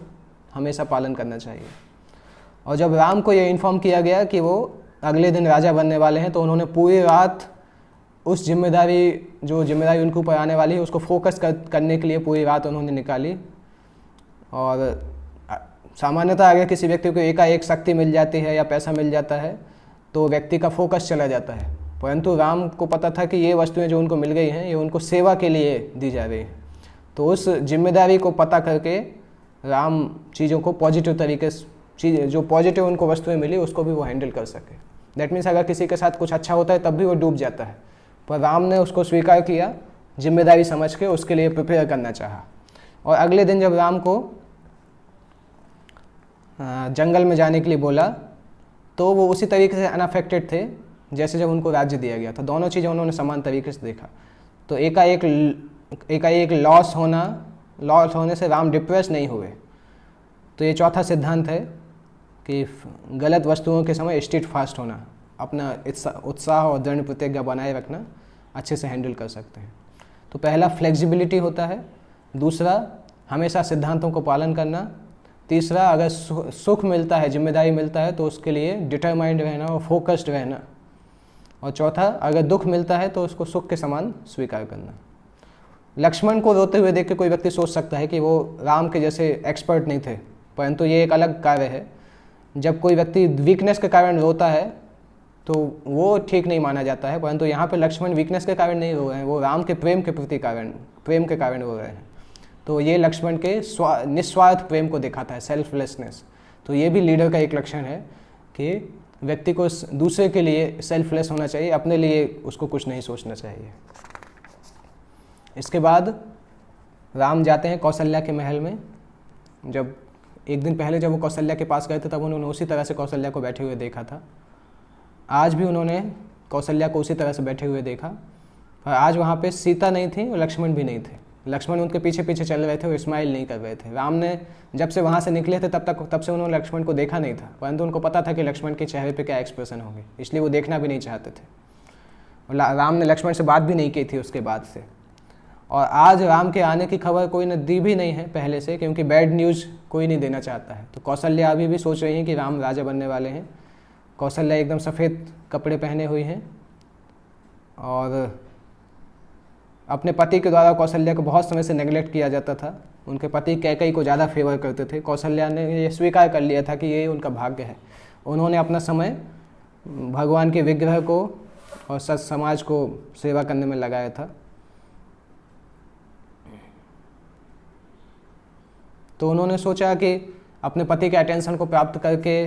हमेशा पालन करना चाहिए। और जब राम को ये इन्फॉर्म किया गया कि वो अगले दिन राजा बनने वाले हैं, तो उन्होंने पूरी रात उस जिम्मेदारी उनके ऊपर आने वाली है उसको फोकस करने के लिए पूरी रात उन्होंने निकाली। और सामान्यतः अगर किसी व्यक्ति को एकाएक शक्ति मिल जाती है या पैसा मिल जाता है तो व्यक्ति का फोकस चला जाता है। परंतु राम को पता था कि ये वस्तुएं जो उनको मिल गई हैं ये उनको सेवा के लिए दी जा रही हैं। तो उस जिम्मेदारी को पता करके राम चीज़ों को पॉजिटिव तरीके से, जो पॉजिटिव उनको वस्तुएं मिली उसको भी वो हैंडल कर सके। दैट मीन्स अगर किसी के साथ कुछ अच्छा होता है तब भी वो डूब जाता है, पर राम ने उसको स्वीकार किया, जिम्मेदारी समझ के उसके लिए प्रिपेयर करना चाहा। और अगले दिन जब राम को जंगल में जाने के लिए बोला तो वो उसी तरीके से अनअफेक्टेड थे जैसे जब उनको राज्य दिया गया था। दोनों चीज़ें उन्होंने समान तरीके से देखा। तो एकाएक लॉस होने से राम डिप्रेस नहीं हुए। तो ये चौथा सिद्धांत है कि गलत वस्तुओं के समय स्ट्रीट फास्ट होना, अपना उत्साह और दृढ़ प्रतिज्ञा बनाए रखना, अच्छे से हैंडल कर सकते हैं। तो पहला फ्लेक्सिबिलिटी होता है, दूसरा हमेशा सिद्धांतों को पालन करना, तीसरा अगर सुख मिलता है, जिम्मेदारी मिलता है तो उसके लिए डिटरमाइंड रहना और फोकस्ड रहना, और चौथा अगर दुख मिलता है तो उसको सुख के समान स्वीकार करना। लक्ष्मण को रोते हुए देख के कोई व्यक्ति सोच सकता है कि वो राम के जैसे एक्सपर्ट नहीं थे, परंतु ये एक अलग कार्य है। जब कोई व्यक्ति वीकनेस के कारण रोता है तो वो ठीक नहीं माना जाता है, परंतु यहाँ पे लक्ष्मण वीकनेस के कारण नहीं रो रहे हैं, वो राम के प्रेम के प्रति प्रेम के कारण रो रहे हैं। तो ये लक्ष्मण के निस्वार्थ प्रेम को दिखाता है, सेल्फलेसनेस। तो ये भी लीडर का एक लक्षण है कि व्यक्ति को दूसरे के लिए सेल्फलेस होना चाहिए, अपने लिए उसको कुछ नहीं सोचना चाहिए। इसके बाद राम जाते हैं कौशल्या के महल में। जब एक दिन पहले जब वो कौशल्या के पास गए थे तब उन्होंने उसी तरह से कौशल्या को बैठे हुए देखा था। आज भी उन्होंने कौशल्या को उसी तरह से बैठे हुए देखा, पर आज वहाँ पे सीता नहीं थी और लक्ष्मण भी नहीं थे। लक्ष्मण उनके पीछे पीछे चल रहे थे और स्माइल नहीं कर रहे थे। राम ने जब से वहाँ से निकले थे तब से उन्होंने लक्ष्मण को देखा नहीं था, परंतु उनको पता था कि लक्ष्मण के चेहरे पे क्या एक्सप्रेशन होंगे, इसलिए वो देखना भी नहीं चाहते थे। और राम ने लक्ष्मण से बात भी नहीं की थी उसके बाद से। और आज राम के आने की खबर कोई ने दी भी नहीं है पहले से, क्योंकि बैड न्यूज़ कोई नहीं देना चाहता है। तो कौशल्या अभी भी सोच रही हैं कि राम राजा बनने वाले हैं। कौशल्या एकदम सफ़ेद कपड़े पहने हुई हैं और अपने पति के द्वारा कौशल्या को बहुत समय से नेगलेक्ट किया जाता था। उनके पति कैकेयी को ज़्यादा फेवर करते थे। कौशल्या ने ये स्वीकार कर लिया था कि ये उनका भाग्य है। उन्होंने अपना समय भगवान के विग्रह को और सत समाज को सेवा करने में लगाया था। तो उन्होंने सोचा कि अपने पति के अटेंशन को प्राप्त करके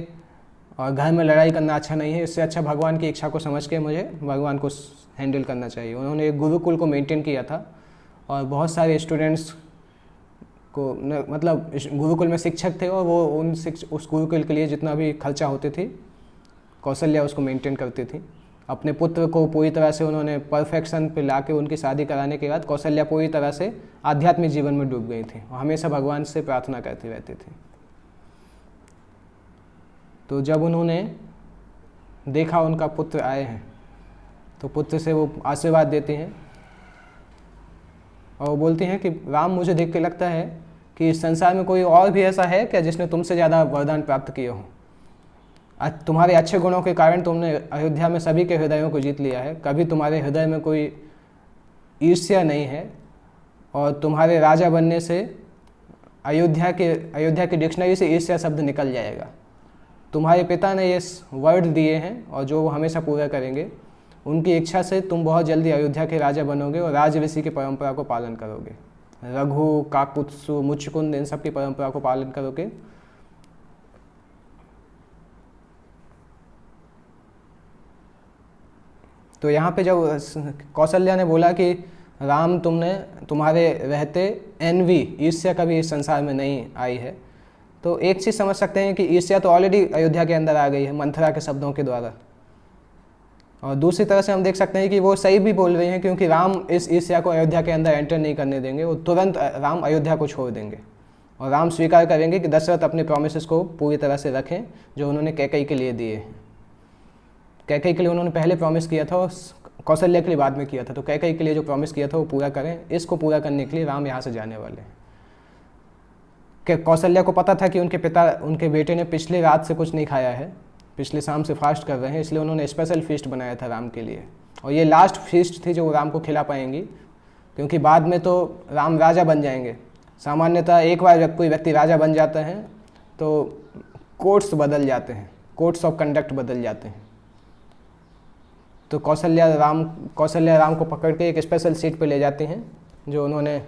और घर में लड़ाई करना अच्छा नहीं है, इससे अच्छा भगवान की इच्छा को समझ के मुझे भगवान को हैंडल करना चाहिए। उन्होंने एक गुरुकुल को मेंटेन किया था और बहुत सारे स्टूडेंट्स को मतलब गुरुकुल में शिक्षक थे और वो उस गुरुकुल के लिए जितना भी खर्चा होती थी कौशल्या उसको मेंटेन करती थी। अपने पुत्र को पूरी तरह से उन्होंने परफेक्शन पे लाके उनकी शादी कराने के बाद कौशल्या पूरी तरह से आध्यात्मिक जीवन में डूब गई थी और हमेशा भगवान से प्रार्थना करती रहती थी। तो जब उन्होंने देखा उनका पुत्र आए हैं तो पुत्र से वो आशीर्वाद देती हैं और वो बोलती हैं कि राम, मुझे देख के लगता है कि इस संसार में कोई और भी ऐसा है क्या जिसने तुमसे ज़्यादा वरदान प्राप्त किए हों। तुम्हारे अच्छे गुणों के कारण तुमने अयोध्या में सभी के हृदयों को जीत लिया है, कभी तुम्हारे हृदय में कोई ईर्ष्या नहीं है और तुम्हारे राजा बनने से अयोध्या के डिक्शनरी से ईर्ष्या शब्द निकल जाएगा। तुम्हारे पिता ने ये वर्ड दिए हैं और जो वो हमेशा पूरा करेंगे। उनकी इच्छा से तुम बहुत जल्दी अयोध्या के राजा बनोगे और राज ऋषि की परंपरा को पालन करोगे। रघु, काकुत्सु, मुचकुंद, इन सब की परंपरा को पालन करोगे। तो यहाँ पे जब कौशल्या ने बोला कि राम, तुम्हारे रहते एनवी, ईर्ष्या कभी इस संसार में नहीं आई है, तो एक चीज़ समझ सकते हैं कि ईर्ष्या तो ऑलरेडी अयोध्या के अंदर आ गई है मंथरा के शब्दों के द्वारा। और दूसरी तरह से हम देख सकते हैं कि वो सही भी बोल रही हैं, क्योंकि राम इस ईर्ष्या को अयोध्या के अंदर एंटर नहीं करने देंगे। वो तुरंत राम अयोध्या को छोड़ देंगे और राम स्वीकार करेंगे कि दशरथ अपने प्रोमिसेस को पूरी तरह से रखें जो उन्होंने कैकेयी के लिए दिए हैं। कैकेयी के लिए उन्होंने पहले प्रॉमिस किया था और कौशल्या के लिए बाद में किया था। तो कैकेयी के लिए जो प्रॉमिस किया था वो पूरा करें। इसको पूरा करने के लिए राम यहाँ से जाने वाले हैं। कौशल्या को पता था कि उनके बेटे ने पिछले रात से कुछ नहीं खाया है, पिछले शाम से फास्ट कर रहे हैं, इसलिए उन्होंने स्पेशल फीस्ट बनाया था राम के लिए। और ये लास्ट फीस्ट थी जो वो राम को खिला पाएंगी, क्योंकि बाद में तो राम राजा बन जाएंगे। सामान्यतः एक बार जब कोई व्यक्ति राजा बन जाता है तो कोड्स बदल जाते हैं, कोड्स ऑफ कंडक्ट बदल जाते हैं। तो कौशल्या राम को पकड़ के एक स्पेशल सीट पे ले जाती हैं जो उन्होंने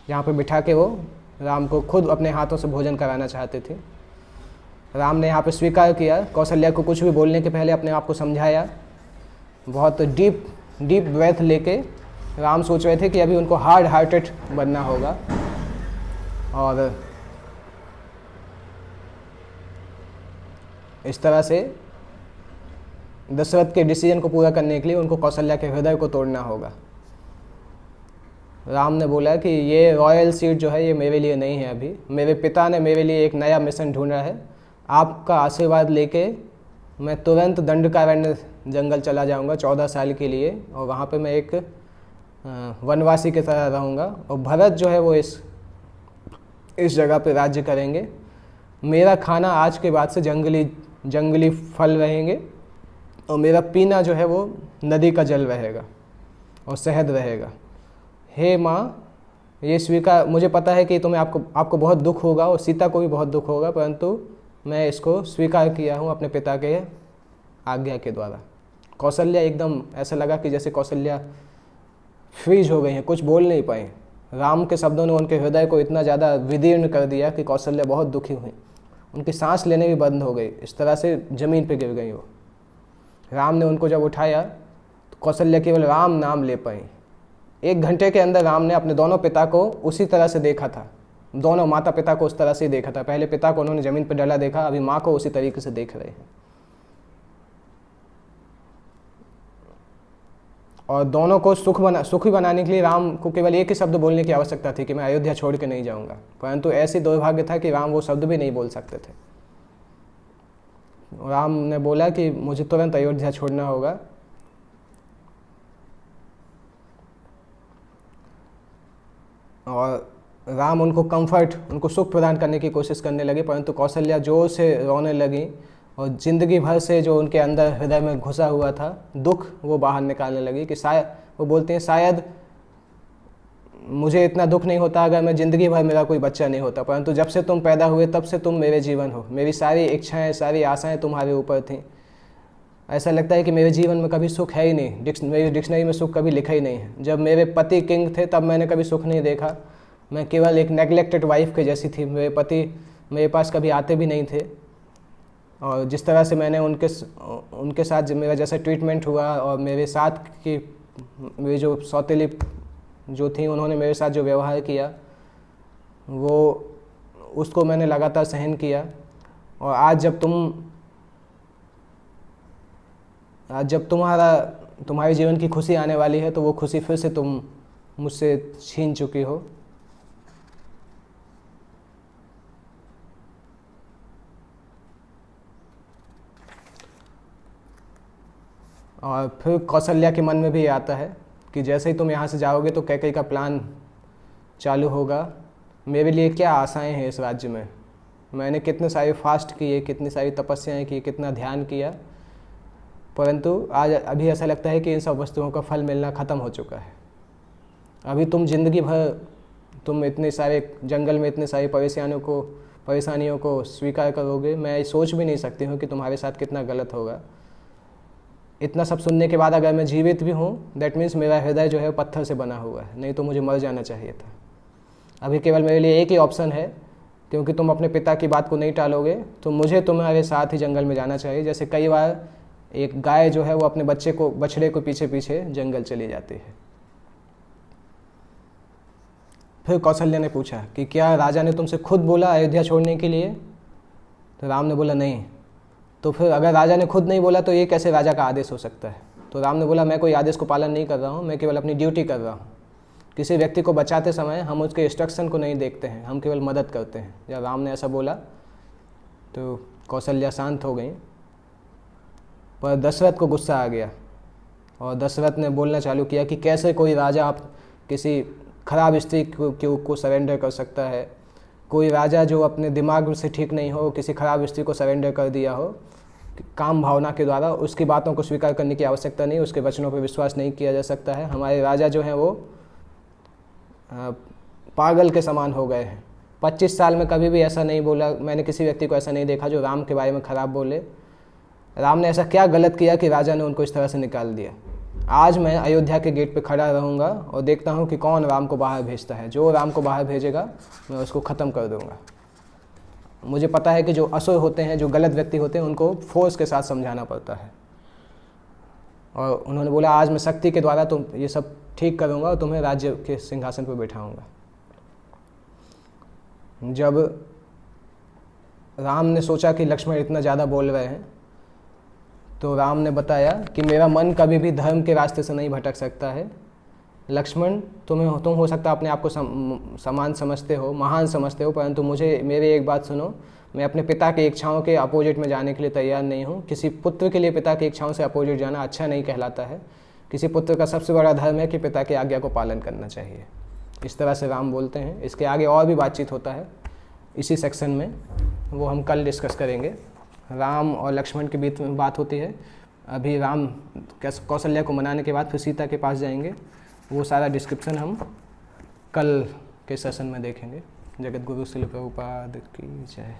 जहाँ पे बिठा के वो राम को खुद अपने हाथों से भोजन कराना चाहते थे। राम ने यहाँ पे स्वीकार किया। कौशल्या को कुछ भी बोलने के पहले अपने आप को समझाया। बहुत डीप ब्रेथ लेके राम सोच रहे थे कि अभी उनको हार्ड हार्टेड बनना होगा और इस तरह से दशरथ के डिसीजन को पूरा करने के लिए उनको कौशल्या के हृदय को तोड़ना होगा। राम ने बोला कि ये रॉयल सीट जो है ये मेरे लिए नहीं है, अभी मेरे पिता ने मेरे लिए एक नया मिशन ढूंढा है। आपका आशीर्वाद लेके मैं तुरंत दंडकारण्य जंगल चला जाऊंगा 14 साल के लिए, और वहाँ पे मैं एक वनवासी की तरह रहूँगा, और भरत जो है वो इस जगह पे राज्य करेंगे। मेरा खाना आज के बाद से जंगली फल रहेंगे, और मेरा पीना जो है वो नदी का जल रहेगा और शहद रहेगा। हे माँ, ये स्वीकार, मुझे पता है कि तुम्हें आपको बहुत दुख होगा और सीता को भी बहुत दुख होगा, परंतु मैं इसको स्वीकार किया हूँ अपने पिता के आज्ञा के द्वारा। कौशल्या एकदम ऐसा लगा कि जैसे कौशल्या फ्रीज हो गई हैं, कुछ बोल नहीं पाई। राम के शब्दों ने उनके हृदय को इतना ज़्यादा विदीर्ण कर दिया कि कौशल्या बहुत दुखी हुई, उनकी सांस लेने भी बंद हो गई, इस तरह से ज़मीन पे गिर गई वो। राम ने उनको जब उठाया तो कौशल्या केवल राम नाम ले पाई। 1 घंटे के अंदर राम ने अपने दोनों पिता को उसी तरह से देखा था, दोनों माता पिता को उस तरह से देखा था। पहले पिता को उन्होंने ज़मीन पर डला देखा, अभी माँ को उसी तरीके से देख रहे हैं। और दोनों को सुखी बनाने के लिए राम को केवल एक ही शब्द बोलने की आवश्यकता थी कि मैं अयोध्या छोड़ के नहीं जाऊंगा, परंतु ऐसी दुर्भाग्य था कि राम वो शब्द भी नहीं बोल सकते थे। राम ने बोला कि मुझे तुरंत अयोध्या छोड़ना होगा। और राम उनको सुख प्रदान करने की कोशिश करने लगे, परंतु कौशल्या जोर से रोने लगी, और ज़िंदगी भर से जो उनके अंदर हृदय में घुसा हुआ था दुख, वो बाहर निकालने लगी। कि शायद वो बोलती हैं, शायद मुझे इतना दुख नहीं होता अगर मैं ज़िंदगी भर मेरा कोई बच्चा नहीं होता, परंतु जब से तुम पैदा हुए तब से तुम मेरे जीवन हो। मेरी सारी इच्छाएं, सारी आशाएं तुम्हारे ऊपर थीं। ऐसा लगता है कि मेरे जीवन में कभी सुख है ही नहीं, मेरी डिक्शनरी में सुख कभी लिखा ही नहीं है। जब मेरे पति किंग थे तब मैंने कभी सुख नहीं देखा, मैं केवल एक नेगलेक्टेड वाइफ के जैसी थी। मेरे पति मेरे पास कभी आते भी नहीं थे, और जिस तरह से मैंने उनके साथ मेरा जैसा ट्रीटमेंट हुआ, और मेरे साथ की मेरी जो सौतेली जो थी उन्होंने मेरे साथ जो व्यवहार किया, वो उसको मैंने लगातार सहन किया। और आज जब तुम्हारे जीवन की खुशी आने वाली है, तो वो खुशी फिर से तुम मुझसे छीन चुकी हो। और फिर कौशल्या के मन में भी आता है कि जैसे ही तुम यहाँ से जाओगे तो कैकेयी का प्लान चालू होगा। मेरे लिए क्या आशाएं हैं इस राज्य में, मैंने कितने सारे फास्ट किए, कितनी सारी तपस्याएं की, कितना ध्यान किया, परंतु आज अभी ऐसा लगता है कि इन सब वस्तुओं का फल मिलना ख़त्म हो चुका है। अभी तुम जिंदगी भर तुम इतने सारे जंगल में इतने सारी परेशानियों को स्वीकार करोगे। मैं सोच भी नहीं सकती हूँ कि तुम्हारे साथ कितना गलत होगा। इतना सब सुनने के बाद अगर मैं जीवित भी हूँ, दैट मीन्स मेरा हृदय जो है पत्थर से बना हुआ है, नहीं तो मुझे मर जाना चाहिए था। अभी केवल मेरे लिए एक ही ऑप्शन है, क्योंकि तुम अपने पिता की बात को नहीं टालोगे, तो मुझे तुम्हारे साथ ही जंगल में जाना चाहिए। जैसे कई बार एक गाय जो है वो अपने बछड़े को पीछे पीछे जंगल चली जाती है। फिर कौशल्या ने पूछा कि क्या राजा ने तुमसे खुद बोला अयोध्या छोड़ने के लिए? तो राम ने बोला नहीं। तो फिर अगर राजा ने खुद नहीं बोला तो ये कैसे राजा का आदेश हो सकता है? तो राम ने बोला मैं कोई आदेश को पालन नहीं कर रहा हूँ, मैं केवल अपनी ड्यूटी कर रहा हूँ। किसी व्यक्ति को बचाते समय हम उसके इंस्ट्रक्शन को नहीं देखते हैं, हम केवल मदद करते हैं। जब राम ने ऐसा बोला तो कौशल्या शांत हो गई, पर दशरथ को गुस्सा आ गया और दशरथ ने बोलना चालू किया कि कैसे कोई राजा आप किसी खराब स्त्री को सरेंडर कर सकता है। कोई राजा जो अपने दिमाग से ठीक नहीं हो किसी खराब स्त्री को सरेंडर कर दिया हो काम भावना के द्वारा, उसकी बातों को स्वीकार करने की आवश्यकता नहीं, उसके वचनों पर विश्वास नहीं किया जा सकता है। हमारे राजा जो हैं वो पागल के समान हो गए हैं। 25 साल में कभी भी ऐसा नहीं बोला, मैंने किसी व्यक्ति को ऐसा नहीं देखा जो राम के बारे में खराब बोले। राम ने ऐसा क्या गलत किया कि राजा ने उनको इस तरह से निकाल दिया? आज मैं अयोध्या के गेट पे खड़ा रहूँगा और देखता हूँ कि कौन राम को बाहर भेजता है। जो राम को बाहर भेजेगा मैं उसको ख़त्म कर दूँगा। मुझे पता है कि जो असुर होते हैं, जो गलत व्यक्ति होते हैं, उनको फोर्स के साथ समझाना पड़ता है। और उन्होंने बोला आज मैं शक्ति के द्वारा तुम ये सब ठीक करूँगा और तुम्हें राज्य के सिंहासन पर बैठाऊँगा। जब राम ने सोचा कि लक्ष्मण इतना ज़्यादा बोल रहे हैं, तो राम ने बताया कि मेरा मन कभी भी धर्म के रास्ते से नहीं भटक सकता है। लक्ष्मण तुम हो सकता अपने आप को समान समझते हो, महान समझते हो, परंतु मेरी एक बात सुनो, मैं अपने पिता की इच्छाओं के अपोजिट में जाने के लिए तैयार नहीं हूँ। किसी पुत्र के लिए पिता की इच्छाओं से अपोजिट जाना अच्छा नहीं कहलाता है। किसी पुत्र का सबसे बड़ा धर्म है कि पिता की आज्ञा को पालन करना चाहिए। इस तरह से राम बोलते हैं। इसके आगे और भी बातचीत होता है इसी सेक्शन में, वो हम कल डिस्कस करेंगे। राम और लक्ष्मण के बीच में बात होती है। अभी राम कौशल्या को मनाने के बाद फिर सीता के पास जाएंगे। वो सारा डिस्क्रिप्शन हम कल के सेशन में देखेंगे। जगत गुरु श्रील प्रभुपाद की जय।